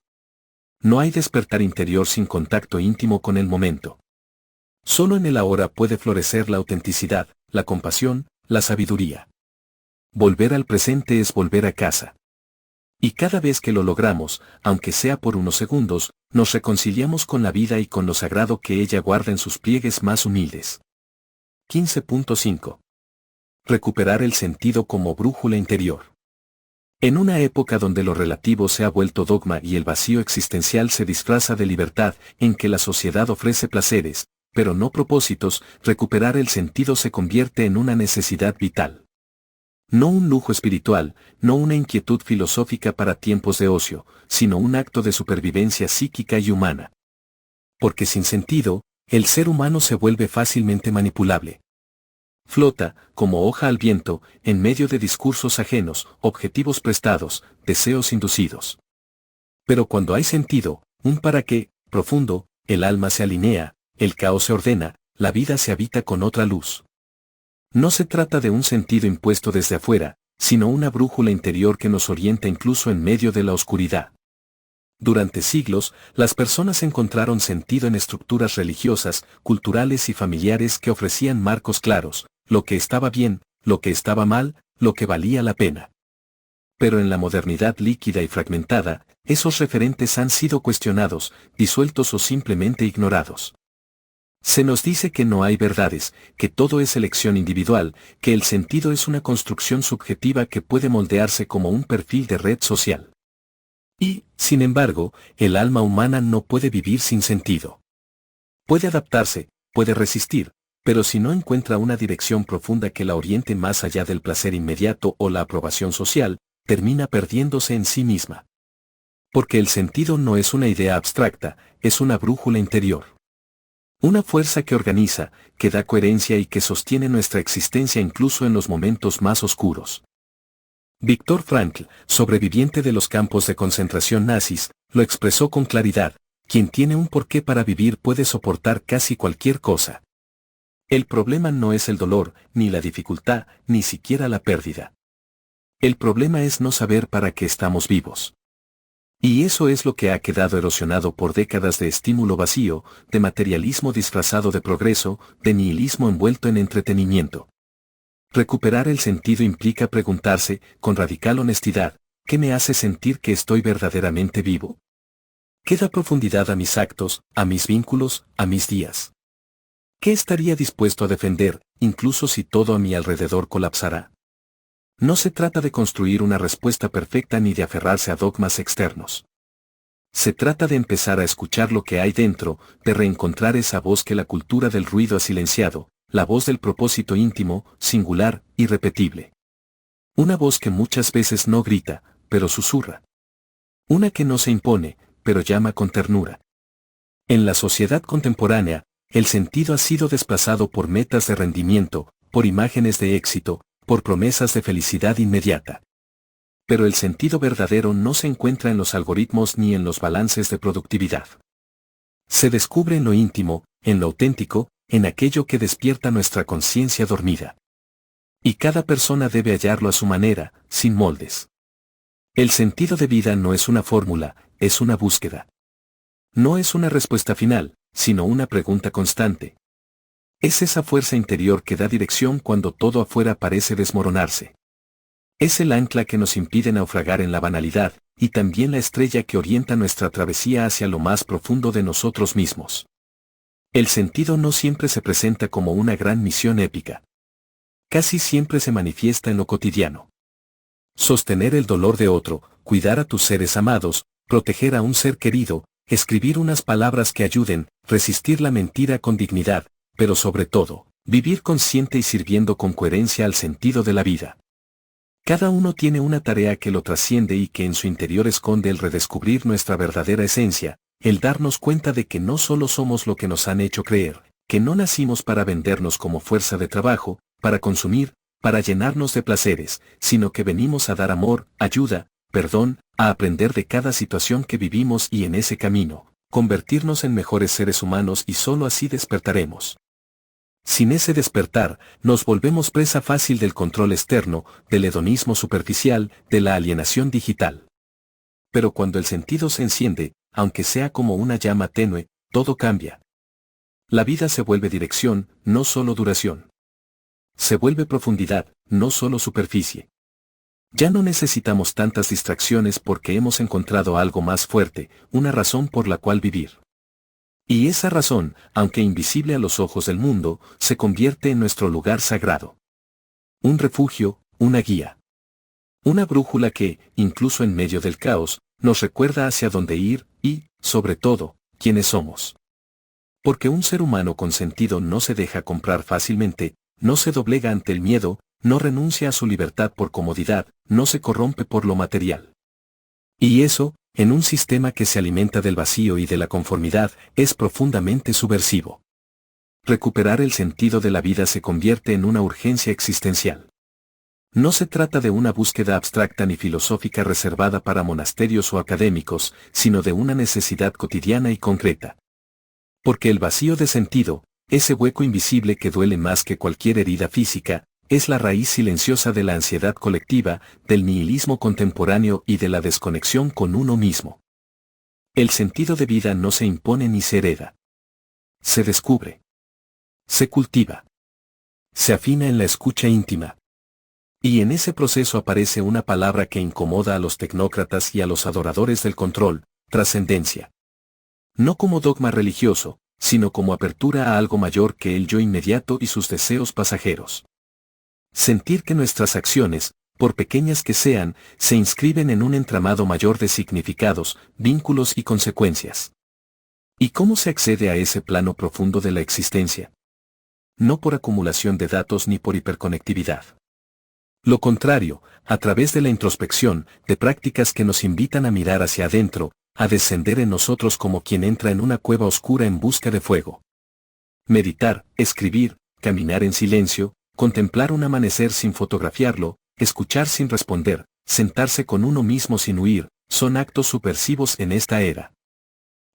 No hay despertar interior sin contacto íntimo con el momento. Solo en el ahora puede florecer la autenticidad, la compasión, la sabiduría. Volver al presente es volver a casa. Y cada vez que lo logramos, aunque sea por unos segundos, nos reconciliamos con la vida y con lo sagrado que ella guarda en sus pliegues más humildes. 15.5. Recuperar el sentido como brújula interior. En una época donde lo relativo se ha vuelto dogma y el vacío existencial se disfraza de libertad, en que la sociedad ofrece placeres, pero no propósitos, recuperar el sentido se convierte en una necesidad vital. No un lujo espiritual, no una inquietud filosófica para tiempos de ocio, sino un acto de supervivencia psíquica y humana. Porque sin sentido, el ser humano se vuelve fácilmente manipulable. Flota, como hoja al viento, en medio de discursos ajenos, objetivos prestados, deseos inducidos. Pero cuando hay sentido, un para qué, profundo, el alma se alinea, el caos se ordena, la vida se habita con otra luz. No se trata de un sentido impuesto desde afuera, sino una brújula interior que nos orienta incluso en medio de la oscuridad. Durante siglos, las personas encontraron sentido en estructuras religiosas, culturales y familiares que ofrecían marcos claros, lo que estaba bien, lo que estaba mal, lo que valía la pena. Pero en la modernidad líquida y fragmentada, esos referentes han sido cuestionados, disueltos o simplemente ignorados. Se nos dice que no hay verdades, que todo es elección individual, que el sentido es una construcción subjetiva que puede moldearse como un perfil de red social. Y, sin embargo, el alma humana no puede vivir sin sentido. Puede adaptarse, puede resistir, pero si no encuentra una dirección profunda que la oriente más allá del placer inmediato o la aprobación social, termina perdiéndose en sí misma. Porque el sentido no es una idea abstracta, es una brújula interior. Una fuerza que organiza, que da coherencia y que sostiene nuestra existencia incluso en los momentos más oscuros. Viktor Frankl, sobreviviente de los campos de concentración nazis, lo expresó con claridad: quien tiene un porqué para vivir puede soportar casi cualquier cosa. El problema no es el dolor, ni la dificultad, ni siquiera la pérdida. El problema es no saber para qué estamos vivos. Y eso es lo que ha quedado erosionado por décadas de estímulo vacío, de materialismo disfrazado de progreso, de nihilismo envuelto en entretenimiento. Recuperar el sentido implica preguntarse, con radical honestidad, ¿qué me hace sentir que estoy verdaderamente vivo? ¿Qué da profundidad a mis actos, a mis vínculos, a mis días? ¿Qué estaría dispuesto a defender, incluso si todo a mi alrededor colapsará? No se trata de construir una respuesta perfecta ni de aferrarse a dogmas externos. Se trata de empezar a escuchar lo que hay dentro, de reencontrar esa voz que la cultura del ruido ha silenciado, la voz del propósito íntimo, singular, irrepetible. Una voz que muchas veces no grita, pero susurra. Una que no se impone, pero llama con ternura. En la sociedad contemporánea, el sentido ha sido desplazado por metas de rendimiento, por imágenes de éxito, por promesas de felicidad inmediata. Pero el sentido verdadero no se encuentra en los algoritmos ni en los balances de productividad. Se descubre en lo íntimo, en lo auténtico, en aquello que despierta nuestra conciencia dormida. Y cada persona debe hallarlo a su manera, sin moldes. El sentido de vida no es una fórmula, es una búsqueda. No es una respuesta final, sino una pregunta constante. Es esa fuerza interior que da dirección cuando todo afuera parece desmoronarse. Es el ancla que nos impide naufragar en la banalidad, y también la estrella que orienta nuestra travesía hacia lo más profundo de nosotros mismos. El sentido no siempre se presenta como una gran misión épica. Casi siempre se manifiesta en lo cotidiano. Sostener el dolor de otro, cuidar a tus seres amados, proteger a un ser querido, escribir unas palabras que ayuden, resistir la mentira con dignidad, pero sobre todo, vivir consciente y sirviendo con coherencia al sentido de la vida. Cada uno tiene una tarea que lo trasciende y que en su interior esconde el redescubrir nuestra verdadera esencia, el darnos cuenta de que no solo somos lo que nos han hecho creer, que no nacimos para vendernos como fuerza de trabajo, para consumir, para llenarnos de placeres, sino que venimos a dar amor, ayuda, perdón, a aprender de cada situación que vivimos y en ese camino, convertirnos en mejores seres humanos y solo así despertaremos. Sin ese despertar, nos volvemos presa fácil del control externo, del hedonismo superficial, de la alienación digital. Pero cuando el sentido se enciende, aunque sea como una llama tenue, todo cambia. La vida se vuelve dirección, no solo duración. Se vuelve profundidad, no solo superficie. Ya no necesitamos tantas distracciones porque hemos encontrado algo más fuerte, una razón por la cual vivir. Y esa razón, aunque invisible a los ojos del mundo, se convierte en nuestro lugar sagrado. Un refugio, una guía. Una brújula que, incluso en medio del caos, nos recuerda hacia dónde ir y, sobre todo, quiénes somos. Porque un ser humano con sentido no se deja comprar fácilmente, no se doblega ante el miedo, no renuncia a su libertad por comodidad, no se corrompe por lo material. Y eso, en un sistema que se alimenta del vacío y de la conformidad, es profundamente subversivo. Recuperar el sentido de la vida se convierte en una urgencia existencial. No se trata de una búsqueda abstracta ni filosófica reservada para monasterios o académicos, sino de una necesidad cotidiana y concreta. Porque el vacío de sentido, ese hueco invisible que duele más que cualquier herida física, es la raíz silenciosa de la ansiedad colectiva, del nihilismo contemporáneo y de la desconexión con uno mismo. El sentido de vida no se impone ni se hereda. Se descubre. Se cultiva. Se afina en la escucha íntima. Y en ese proceso aparece una palabra que incomoda a los tecnócratas y a los adoradores del control: trascendencia. No como dogma religioso, sino como apertura a algo mayor que el yo inmediato y sus deseos pasajeros. Sentir que nuestras acciones, por pequeñas que sean, se inscriben en un entramado mayor de significados, vínculos y consecuencias. ¿Y cómo se accede a ese plano profundo de la existencia? No por acumulación de datos ni por hiperconectividad. Lo contrario, a través de la introspección, de prácticas que nos invitan a mirar hacia adentro, a descender en nosotros como quien entra en una cueva oscura en busca de fuego. Meditar, escribir, caminar en silencio, contemplar un amanecer sin fotografiarlo, escuchar sin responder, sentarse con uno mismo sin huir, son actos subversivos en esta era.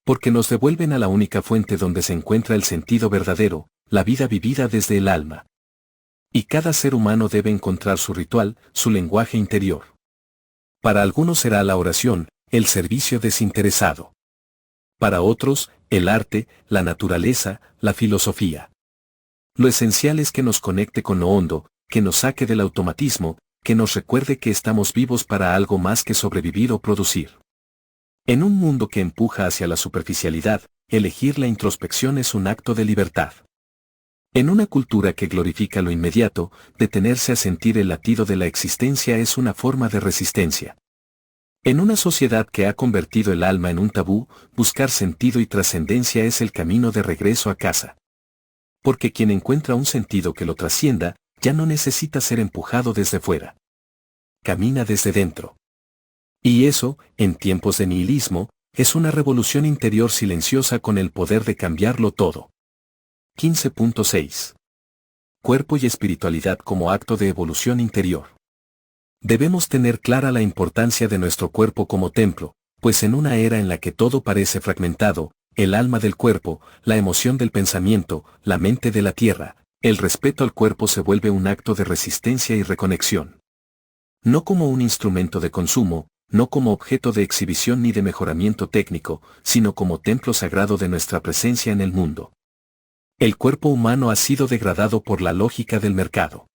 Porque nos devuelven a la única fuente donde se encuentra el sentido verdadero, la vida vivida desde el alma. Y cada ser humano debe encontrar su ritual, su lenguaje interior. Para algunos será la oración, el servicio desinteresado. Para otros, el arte, la naturaleza, la filosofía. Lo esencial es que nos conecte con lo hondo, que nos saque del automatismo, que nos recuerde que estamos vivos para algo más que sobrevivir o producir. En un mundo que empuja hacia la superficialidad, elegir la introspección es un acto de libertad. En una cultura que glorifica lo inmediato, detenerse a sentir el latido de la existencia es una forma de resistencia. En una sociedad que ha convertido el alma en un tabú, buscar sentido y trascendencia es el camino de regreso a casa. Porque quien encuentra un sentido que lo trascienda, ya no necesita ser empujado desde fuera. Camina desde dentro. Y eso, en tiempos de nihilismo, es una revolución interior silenciosa con el poder de cambiarlo todo. 15.6. Cuerpo y espiritualidad como acto de evolución interior. Debemos tener clara la importancia de nuestro cuerpo como templo, pues en una era en la que todo parece fragmentado, el alma del cuerpo, la emoción del pensamiento, la mente de la tierra, el respeto al cuerpo se vuelve un acto de resistencia y reconexión. No como un instrumento de consumo, no como objeto de exhibición ni de mejoramiento técnico, sino como templo sagrado de nuestra presencia en el mundo. El cuerpo humano ha sido degradado por la lógica del mercado.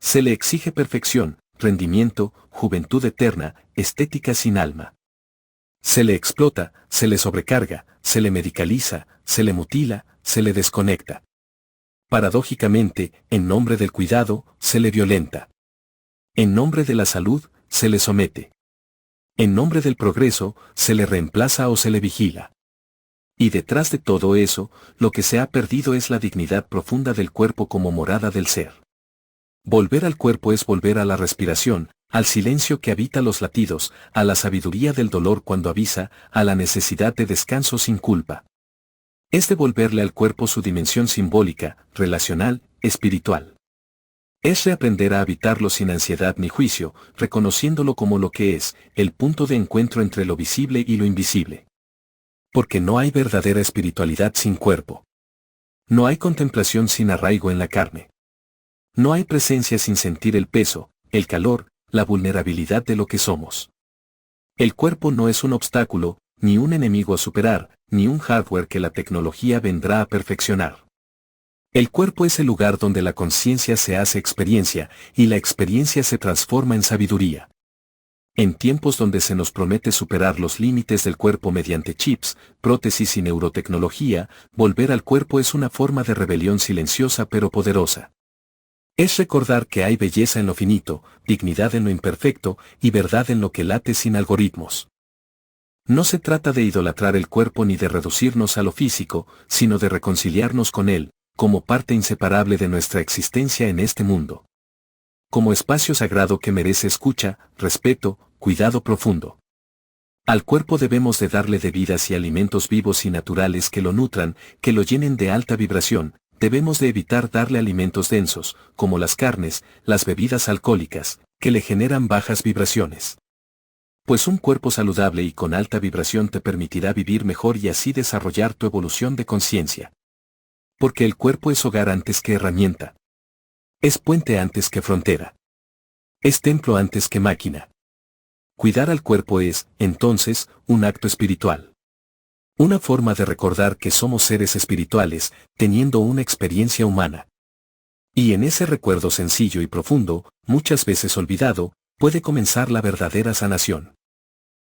Se le exige perfección, rendimiento, juventud eterna, estética sin alma. Se le explota, se le sobrecarga, se le medicaliza, se le mutila, se le desconecta. Paradójicamente, en nombre del cuidado, se le violenta. En nombre de la salud, se le somete. En nombre del progreso, se le reemplaza o se le vigila. Y detrás de todo eso, lo que se ha perdido es la dignidad profunda del cuerpo como morada del ser. Volver al cuerpo es volver a la respiración, al silencio que habita los latidos, a la sabiduría del dolor cuando avisa, a la necesidad de descanso sin culpa. Es devolverle al cuerpo su dimensión simbólica, relacional, espiritual. Es reaprender a habitarlo sin ansiedad ni juicio, reconociéndolo como lo que es, el punto de encuentro entre lo visible y lo invisible. Porque no hay verdadera espiritualidad sin cuerpo. No hay contemplación sin arraigo en la carne. No hay presencia sin sentir el peso, el calor, la vulnerabilidad de lo que somos. El cuerpo no es un obstáculo, ni un enemigo a superar, ni un hardware que la tecnología vendrá a perfeccionar. El cuerpo es el lugar donde la conciencia se hace experiencia, y la experiencia se transforma en sabiduría. En tiempos donde se nos promete superar los límites del cuerpo mediante chips, prótesis y neurotecnología, volver al cuerpo es una forma de rebelión silenciosa pero poderosa. Es recordar que hay belleza en lo finito, dignidad en lo imperfecto y verdad en lo que late sin algoritmos. No se trata de idolatrar el cuerpo ni de reducirnos a lo físico, sino de reconciliarnos con él, como parte inseparable de nuestra existencia en este mundo. Como espacio sagrado que merece escucha, respeto, cuidado profundo. Al cuerpo debemos de darle bebidas y alimentos vivos y naturales que lo nutran, que lo llenen de alta vibración. Debemos de evitar darle alimentos densos, como las carnes, las bebidas alcohólicas, que le generan bajas vibraciones. Pues un cuerpo saludable y con alta vibración te permitirá vivir mejor y así desarrollar tu evolución de conciencia. Porque el cuerpo es hogar antes que herramienta. Es puente antes que frontera. Es templo antes que máquina. Cuidar al cuerpo es, entonces, un acto espiritual. Una forma de recordar que somos seres espirituales, teniendo una experiencia humana. Y en ese recuerdo sencillo y profundo, muchas veces olvidado, puede comenzar la verdadera sanación.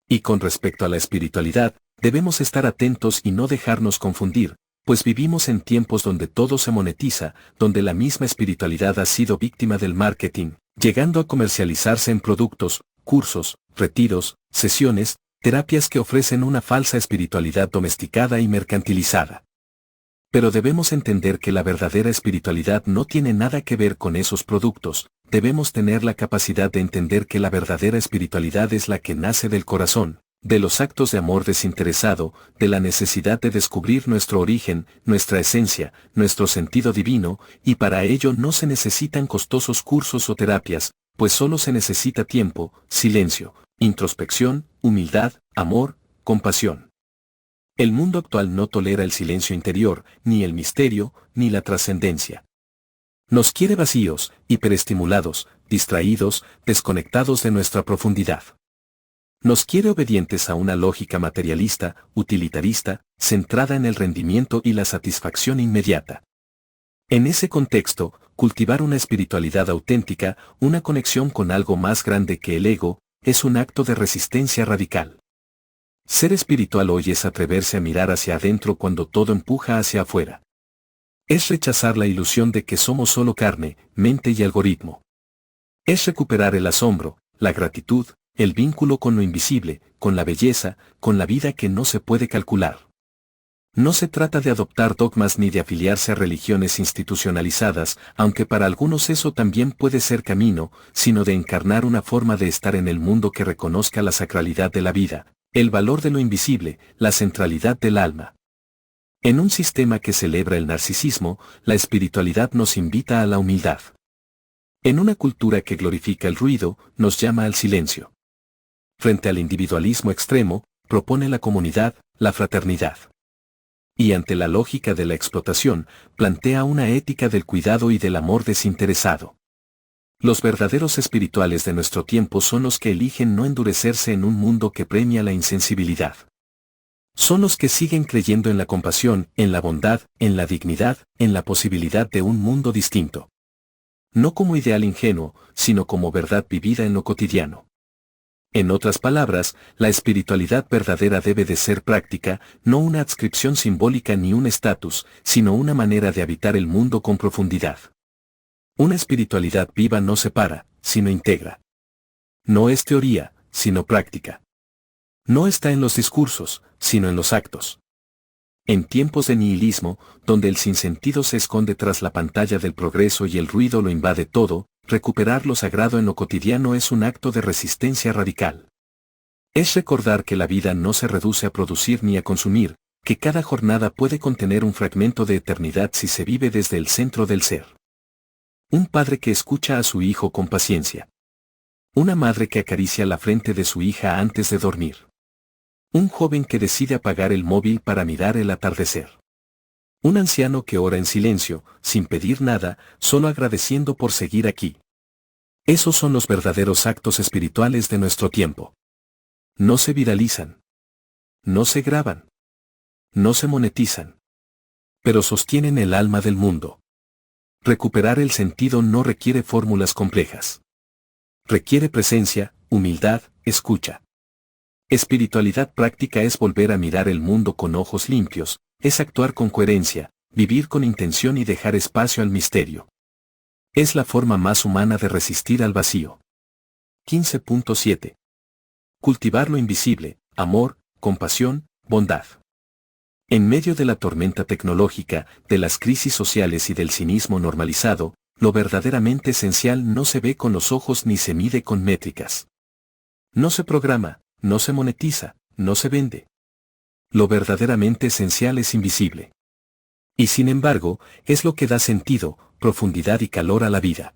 Y con respecto a la espiritualidad, debemos estar atentos y no dejarnos confundir, pues vivimos en tiempos donde todo se monetiza, donde la misma espiritualidad ha sido víctima del marketing, llegando a comercializarse en productos, cursos, retiros, sesiones, terapias que ofrecen una falsa espiritualidad domesticada y mercantilizada. Pero debemos entender que la verdadera espiritualidad no tiene nada que ver con esos productos, debemos tener la capacidad de entender que la verdadera espiritualidad es la que nace del corazón, de los actos de amor desinteresado, de la necesidad de descubrir nuestro origen, nuestra esencia, nuestro sentido divino, y para ello no se necesitan costosos cursos o terapias, pues solo se necesita tiempo, silencio, introspección, humildad, amor, compasión. El mundo actual no tolera el silencio interior, ni el misterio, ni la trascendencia. Nos quiere vacíos, hiperestimulados, distraídos, desconectados de nuestra profundidad. Nos quiere obedientes a una lógica materialista, utilitarista, centrada en el rendimiento y la satisfacción inmediata. En ese contexto, cultivar una espiritualidad auténtica, una conexión con algo más grande que el ego, es un acto de resistencia radical. Ser espiritual hoy es atreverse a mirar hacia adentro cuando todo empuja hacia afuera. Es rechazar la ilusión de que somos solo carne, mente y algoritmo. Es recuperar el asombro, la gratitud, el vínculo con lo invisible, con la belleza, con la vida que no se puede calcular. No se trata de adoptar dogmas ni de afiliarse a religiones institucionalizadas, aunque para algunos eso también puede ser camino, sino de encarnar una forma de estar en el mundo que reconozca la sacralidad de la vida, el valor de lo invisible, la centralidad del alma. En un sistema que celebra el narcisismo, la espiritualidad nos invita a la humildad. En una cultura que glorifica el ruido, nos llama al silencio. Frente al individualismo extremo, propone la comunidad, la fraternidad. Y ante la lógica de la explotación, plantea una ética del cuidado y del amor desinteresado. Los verdaderos espirituales de nuestro tiempo son los que eligen no endurecerse en un mundo que premia la insensibilidad. Son los que siguen creyendo en la compasión, en la bondad, en la dignidad, en la posibilidad de un mundo distinto. No como ideal ingenuo, sino como verdad vivida en lo cotidiano. En otras palabras, la espiritualidad verdadera debe de ser práctica, no una adscripción simbólica ni un estatus, sino una manera de habitar el mundo con profundidad. Una espiritualidad viva no separa, sino integra. No es teoría, sino práctica. No está en los discursos, sino en los actos. En tiempos de nihilismo, donde el sinsentido se esconde tras la pantalla del progreso y el ruido lo invade todo, recuperar lo sagrado en lo cotidiano es un acto de resistencia radical. Es recordar que la vida no se reduce a producir ni a consumir, que cada jornada puede contener un fragmento de eternidad si se vive desde el centro del ser. Un padre que escucha a su hijo con paciencia. Una madre que acaricia la frente de su hija antes de dormir. Un joven que decide apagar el móvil para mirar el atardecer. Un anciano que ora en silencio, sin pedir nada, solo agradeciendo por seguir aquí. Esos son los verdaderos actos espirituales de nuestro tiempo. No se viralizan. No se graban. No se monetizan. Pero sostienen el alma del mundo. Recuperar el sentido no requiere fórmulas complejas. Requiere presencia, humildad, escucha. Espiritualidad práctica es volver a mirar el mundo con ojos limpios, es actuar con coherencia, vivir con intención y dejar espacio al misterio. Es la forma más humana de resistir al vacío. 15.7. Cultivar lo invisible, amor, compasión, bondad. En medio de la tormenta tecnológica, de las crisis sociales y del cinismo normalizado, lo verdaderamente esencial no se ve con los ojos ni se mide con métricas. No se programa, no se monetiza, no se vende. Lo verdaderamente esencial es invisible. Y sin embargo, es lo que da sentido, profundidad y calor a la vida.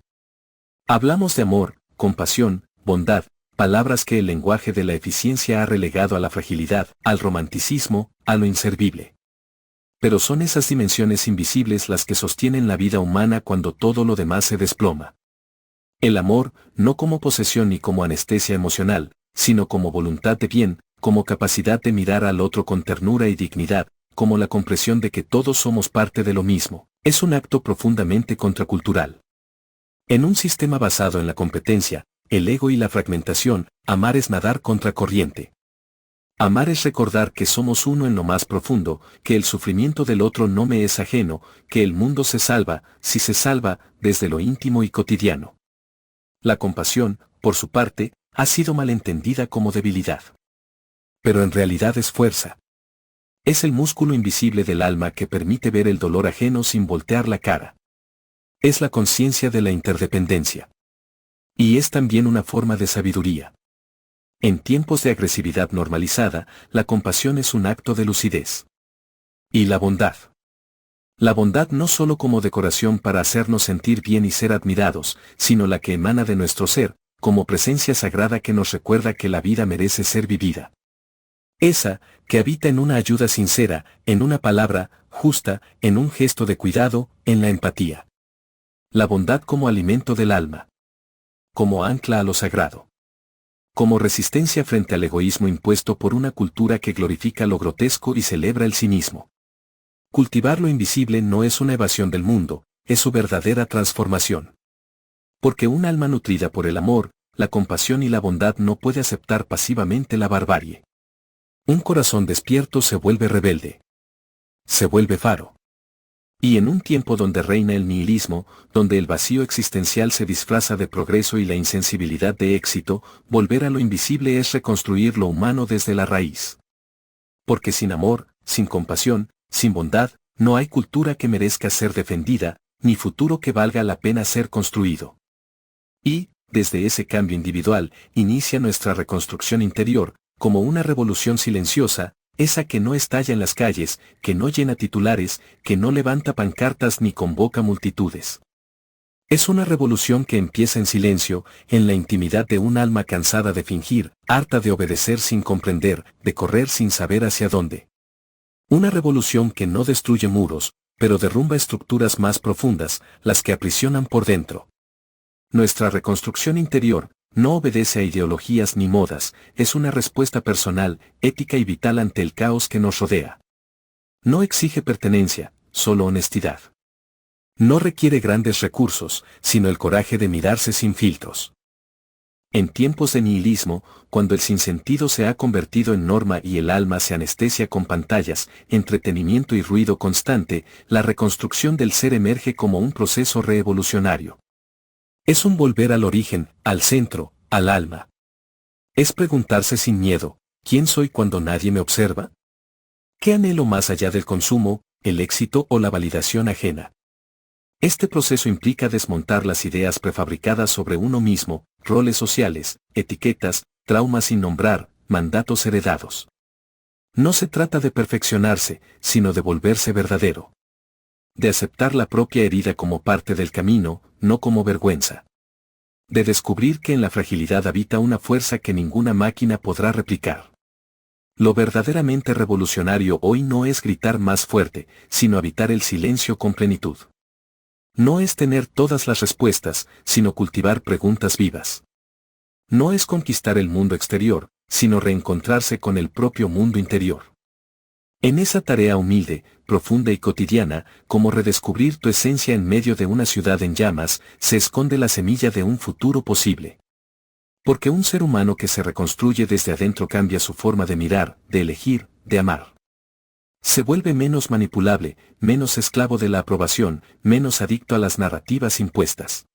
Hablamos de amor, compasión, bondad, palabras que el lenguaje de la eficiencia ha relegado a la fragilidad, al romanticismo, a lo inservible. Pero son esas dimensiones invisibles las que sostienen la vida humana cuando todo lo demás se desploma. El amor, no como posesión ni como anestesia emocional, sino como voluntad de bien, como capacidad de mirar al otro con ternura y dignidad, como la comprensión de que todos somos parte de lo mismo. Es un acto profundamente contracultural. En un sistema basado en la competencia, el ego y la fragmentación, amar es nadar contra corriente. Amar es recordar que somos uno en lo más profundo, que el sufrimiento del otro no me es ajeno, que el mundo se salva, si se salva, desde lo íntimo y cotidiano. La compasión, por su parte, ha sido malentendida como debilidad. Pero en realidad es fuerza. Es el músculo invisible del alma que permite ver el dolor ajeno sin voltear la cara. Es la conciencia de la interdependencia. Y es también una forma de sabiduría. En tiempos de agresividad normalizada, la compasión es un acto de lucidez. Y la bondad. La bondad no solo como decoración para hacernos sentir bien y ser admirados, sino la que emana de nuestro ser, como presencia sagrada que nos recuerda que la vida merece ser vivida. Esa, que habita en una ayuda sincera, en una palabra justa, en un gesto de cuidado, en la empatía. La bondad como alimento del alma. Como ancla a lo sagrado. Como resistencia frente al egoísmo impuesto por una cultura que glorifica lo grotesco y celebra el cinismo. Cultivar lo invisible no es una evasión del mundo, es su verdadera transformación. Porque un alma nutrida por el amor, la compasión y la bondad no puede aceptar pasivamente la barbarie. Un corazón despierto se vuelve rebelde. Se vuelve faro. Y en un tiempo donde reina el nihilismo, donde el vacío existencial se disfraza de progreso y la insensibilidad de éxito, volver a lo invisible es reconstruir lo humano desde la raíz. Porque sin amor, sin compasión, sin bondad, no hay cultura que merezca ser defendida, ni futuro que valga la pena ser construido. Y, desde ese cambio individual, inicia nuestra reconstrucción interior, como una revolución silenciosa, esa que no estalla en las calles, que no llena titulares, que no levanta pancartas ni convoca multitudes. Es una revolución que empieza en silencio, en la intimidad de un alma cansada de fingir, harta de obedecer sin comprender, de correr sin saber hacia dónde. Una revolución que no destruye muros, pero derrumba estructuras más profundas, las que aprisionan por dentro. Nuestra reconstrucción interior no obedece a ideologías ni modas, es una respuesta personal, ética y vital ante el caos que nos rodea. No exige pertenencia, solo honestidad. No requiere grandes recursos, sino el coraje de mirarse sin filtros. En tiempos de nihilismo, cuando el sinsentido se ha convertido en norma y el alma se anestesia con pantallas, entretenimiento y ruido constante, la reconstrucción del ser emerge como un proceso reevolucionario. Es un volver al origen, al centro, al alma. Es preguntarse sin miedo, ¿quién soy cuando nadie me observa? ¿Qué anhelo más allá del consumo, el éxito o la validación ajena? Este proceso implica desmontar las ideas prefabricadas sobre uno mismo, roles sociales, etiquetas, traumas sin nombrar, mandatos heredados. No se trata de perfeccionarse, sino de volverse verdadero. De aceptar la propia herida como parte del camino, no como vergüenza. De descubrir que en la fragilidad habita una fuerza que ninguna máquina podrá replicar. Lo verdaderamente revolucionario hoy no es gritar más fuerte, sino habitar el silencio con plenitud. No es tener todas las respuestas, sino cultivar preguntas vivas. No es conquistar el mundo exterior, sino reencontrarse con el propio mundo interior. En esa tarea humilde, profunda y cotidiana, como redescubrir tu esencia en medio de una ciudad en llamas, se esconde la semilla de un futuro posible. Porque un ser humano que se reconstruye desde adentro cambia su forma de mirar, de elegir, de amar. Se vuelve menos manipulable, menos esclavo de la aprobación, menos adicto a las narrativas impuestas.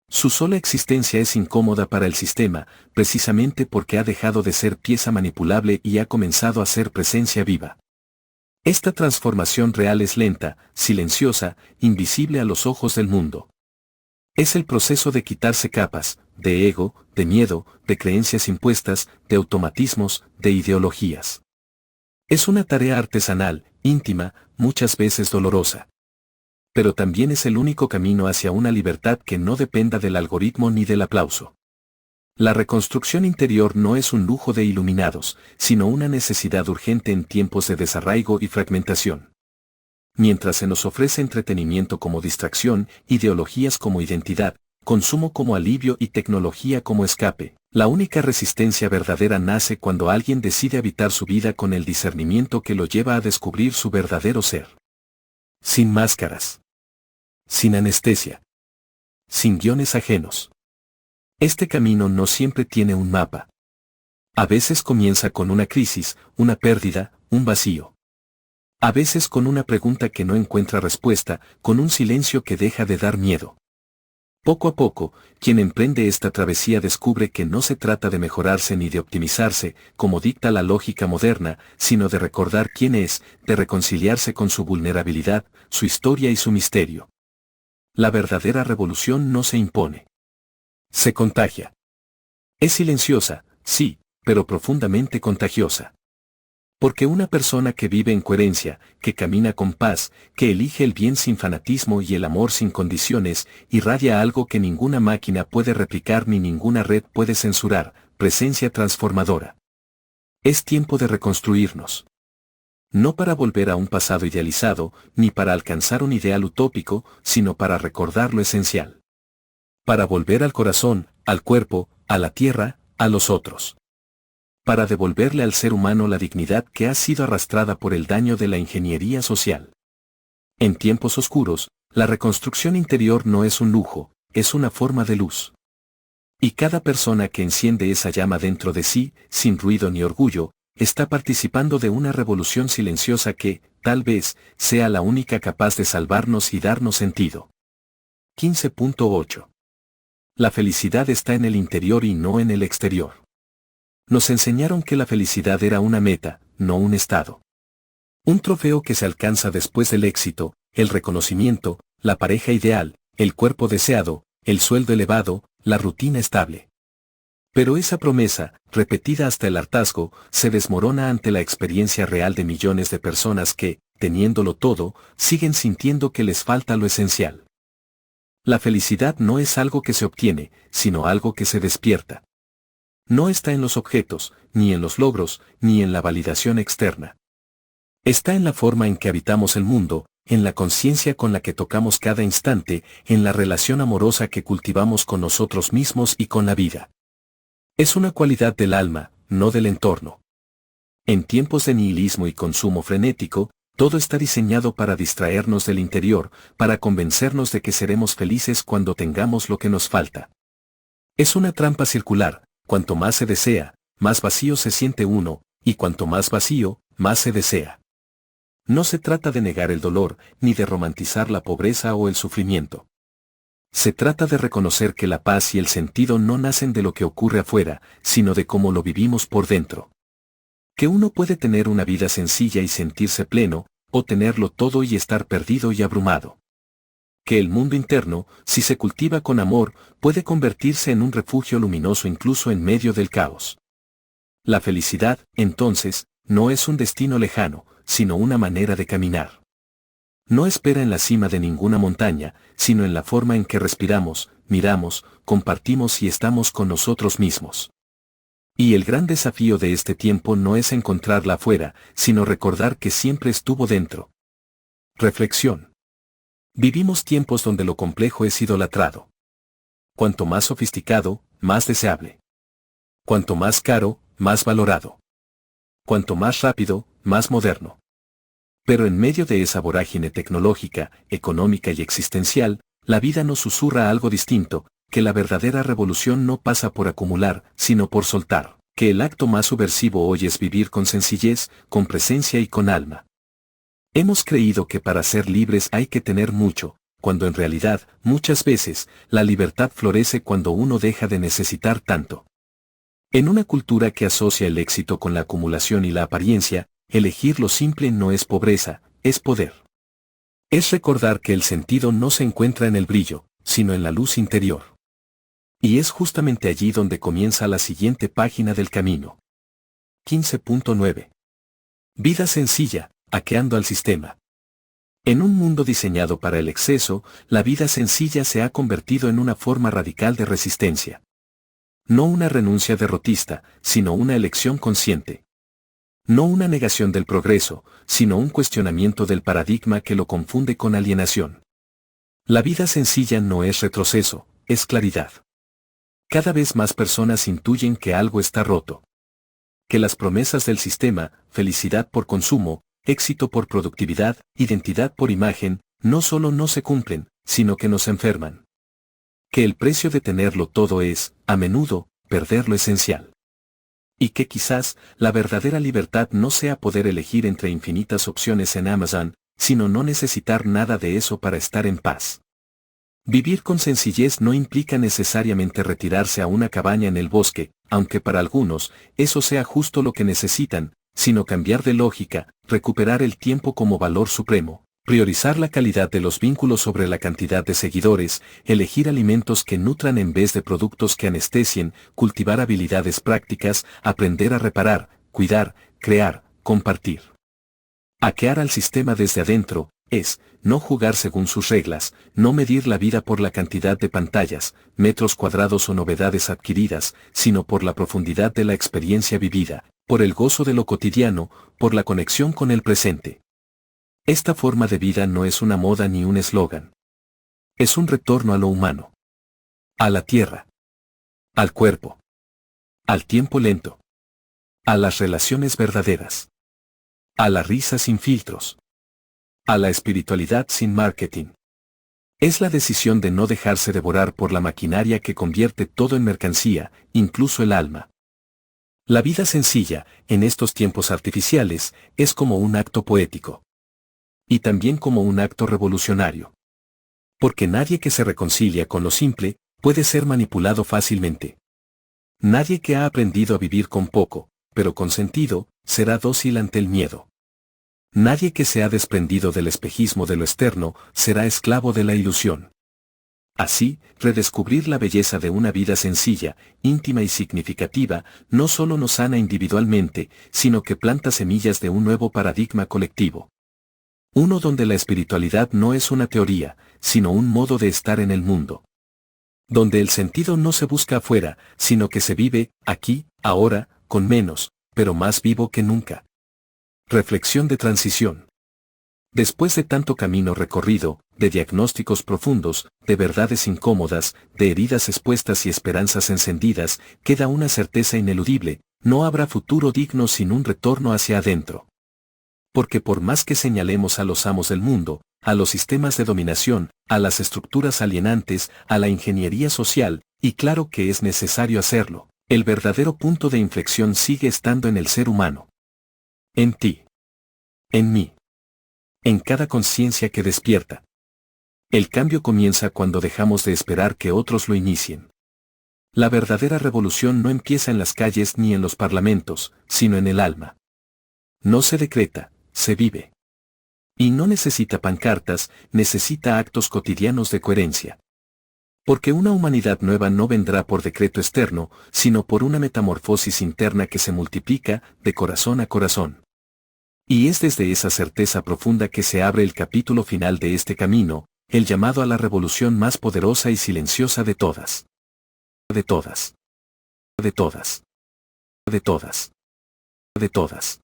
Su sola existencia es incómoda para el sistema, precisamente porque ha dejado de ser pieza manipulable y ha comenzado a ser presencia viva. Esta transformación real es lenta, silenciosa, invisible a los ojos del mundo. Es el proceso de quitarse capas, de ego, de miedo, de creencias impuestas, de automatismos, de ideologías. Es una tarea artesanal, íntima, muchas veces dolorosa. Pero también es el único camino hacia una libertad que no dependa del algoritmo ni del aplauso. La reconstrucción interior no es un lujo de iluminados, sino una necesidad urgente en tiempos de desarraigo y fragmentación. Mientras se nos ofrece entretenimiento como distracción, ideologías como identidad, consumo como alivio y tecnología como escape, la única resistencia verdadera nace cuando alguien decide habitar su vida con el discernimiento que lo lleva a descubrir su verdadero ser. Sin máscaras. sin anestesia, sin guiones ajenos. Este camino no siempre tiene un mapa. A veces comienza con una crisis, una pérdida, un vacío. A veces con una pregunta que no encuentra respuesta, con un silencio que deja de dar miedo. Poco a poco, quien emprende esta travesía descubre que no se trata de mejorarse ni de optimizarse, como dicta la lógica moderna, sino de recordar quién es, de reconciliarse con su vulnerabilidad, su historia y su misterio. La verdadera revolución no se impone. Se contagia. Es silenciosa, sí, pero profundamente contagiosa. Porque una persona que vive en coherencia, que camina con paz, que elige el bien sin fanatismo y el amor sin condiciones, irradia algo que ninguna máquina puede replicar ni ninguna red puede censurar, presencia transformadora. Es tiempo de reconstruirnos. No para volver a un pasado idealizado, ni para alcanzar un ideal utópico, sino para recordar lo esencial. Para volver al corazón, al cuerpo, a la tierra, a los otros. Para devolverle al ser humano la dignidad que ha sido arrastrada por el daño de la ingeniería social. En tiempos oscuros, la reconstrucción interior no es un lujo, es una forma de luz. Y cada persona que enciende esa llama dentro de sí, sin ruido ni orgullo, está participando de una revolución silenciosa que, tal vez, sea la única capaz de salvarnos y darnos sentido. 15.8. La felicidad está en el interior y no en el exterior. Nos enseñaron que la felicidad era una meta, no un estado. Un trofeo que se alcanza después del éxito, el reconocimiento, la pareja ideal, el cuerpo deseado, el sueldo elevado, la rutina estable. Pero esa promesa, repetida hasta el hartazgo, se desmorona ante la experiencia real de millones de personas que, teniéndolo todo, siguen sintiendo que les falta lo esencial. La felicidad no es algo que se obtiene, sino algo que se despierta. No está en los objetos, ni en los logros, ni en la validación externa. Está en la forma en que habitamos el mundo, en la conciencia con la que tocamos cada instante, en la relación amorosa que cultivamos con nosotros mismos y con la vida. Es una cualidad del alma, no del entorno. En tiempos de nihilismo y consumo frenético, todo está diseñado para distraernos del interior, para convencernos de que seremos felices cuando tengamos lo que nos falta. Es una trampa circular. Cuanto más se desea, más vacío se siente uno, y cuanto más vacío, más se desea. No se trata de negar el dolor, ni de romantizar la pobreza o el sufrimiento. Se trata de reconocer que la paz y el sentido no nacen de lo que ocurre afuera, sino de cómo lo vivimos por dentro. Que uno puede tener una vida sencilla y sentirse pleno, o tenerlo todo y estar perdido y abrumado. Que el mundo interno, si se cultiva con amor, puede convertirse en un refugio luminoso incluso en medio del caos. La felicidad, entonces, no es un destino lejano, sino una manera de caminar. No espera en la cima de ninguna montaña, sino en la forma en que respiramos, miramos, compartimos y estamos con nosotros mismos. Y el gran desafío de este tiempo no es encontrarla afuera, sino recordar que siempre estuvo dentro. Reflexión. Vivimos tiempos donde lo complejo es idolatrado. Cuanto más sofisticado, más deseable. Cuanto más caro, más valorado. Cuanto más rápido, más moderno. Pero en medio de esa vorágine tecnológica, económica y existencial, la vida nos susurra algo distinto, que la verdadera revolución no pasa por acumular, sino por soltar, que el acto más subversivo hoy es vivir con sencillez, con presencia y con alma. Hemos creído que para ser libres hay que tener mucho, cuando en realidad, muchas veces, la libertad florece cuando uno deja de necesitar tanto. En una cultura que asocia el éxito con la acumulación y la apariencia, elegir lo simple no es pobreza, es poder. Es recordar que el sentido no se encuentra en el brillo, sino en la luz interior. Y es justamente allí donde comienza la siguiente página del camino. 15.9. Vida sencilla, hackeando al sistema. En un mundo diseñado para el exceso, la vida sencilla se ha convertido en una forma radical de resistencia. No una renuncia derrotista, sino una elección consciente. No una negación del progreso, sino un cuestionamiento del paradigma que lo confunde con alienación. La vida sencilla no es retroceso, es claridad. Cada vez más personas intuyen que algo está roto. Que las promesas del sistema, felicidad por consumo, éxito por productividad, identidad por imagen, no solo no se cumplen, sino que nos enferman. Que el precio de tenerlo todo es, a menudo, perder lo esencial. Y que quizás, la verdadera libertad no sea poder elegir entre infinitas opciones en Amazon, sino no necesitar nada de eso para estar en paz. Vivir con sencillez no implica necesariamente retirarse a una cabaña en el bosque, aunque para algunos, eso sea justo lo que necesitan, sino cambiar de lógica, recuperar el tiempo como valor supremo, priorizar la calidad de los vínculos sobre la cantidad de seguidores, elegir alimentos que nutran en vez de productos que anestesien, cultivar habilidades prácticas, aprender a reparar, cuidar, crear, compartir. Hackear al sistema desde adentro, es, no jugar según sus reglas, no medir la vida por la cantidad de pantallas, metros cuadrados o novedades adquiridas, sino por la profundidad de la experiencia vivida, por el gozo de lo cotidiano, por la conexión con el presente. Esta forma de vida no es una moda ni un eslogan. Es un retorno a lo humano. A la tierra. Al cuerpo. Al tiempo lento. A las relaciones verdaderas. A la risa sin filtros. A la espiritualidad sin marketing. Es la decisión de no dejarse devorar por la maquinaria que convierte todo en mercancía, incluso el alma. La vida sencilla, en estos tiempos artificiales, es como un acto poético. Y también como un acto revolucionario. Porque nadie que se reconcilia con lo simple, puede ser manipulado fácilmente. Nadie que ha aprendido a vivir con poco, pero con sentido, será dócil ante el miedo. Nadie que se ha desprendido del espejismo de lo externo, será esclavo de la ilusión. Así, redescubrir la belleza de una vida sencilla, íntima y significativa, no solo nos sana individualmente, sino que planta semillas de un nuevo paradigma colectivo. Uno donde la espiritualidad no es una teoría, sino un modo de estar en el mundo. Donde el sentido no se busca afuera, sino que se vive, aquí, ahora, con menos, pero más vivo que nunca. Reflexión de transición. Después de tanto camino recorrido, de diagnósticos profundos, de verdades incómodas, de heridas expuestas y esperanzas encendidas, queda una certeza ineludible: no habrá futuro digno sin un retorno hacia adentro. Porque por más que señalemos a los amos del mundo, a los sistemas de dominación, a las estructuras alienantes, a la ingeniería social, y claro que es necesario hacerlo, el verdadero punto de inflexión sigue estando en el ser humano. En ti. En mí. En cada conciencia que despierta. El cambio comienza cuando dejamos de esperar que otros lo inicien. La verdadera revolución no empieza en las calles ni en los parlamentos, sino en el alma. No se decreta, se vive. Y no necesita pancartas, necesita actos cotidianos de coherencia. Porque una humanidad nueva no vendrá por decreto externo, sino por una metamorfosis interna que se multiplica, de corazón a corazón. Y es desde esa certeza profunda que se abre el capítulo final de este camino, el llamado a la revolución más poderosa y silenciosa de todas. De todas. De todas. De todas. De todas.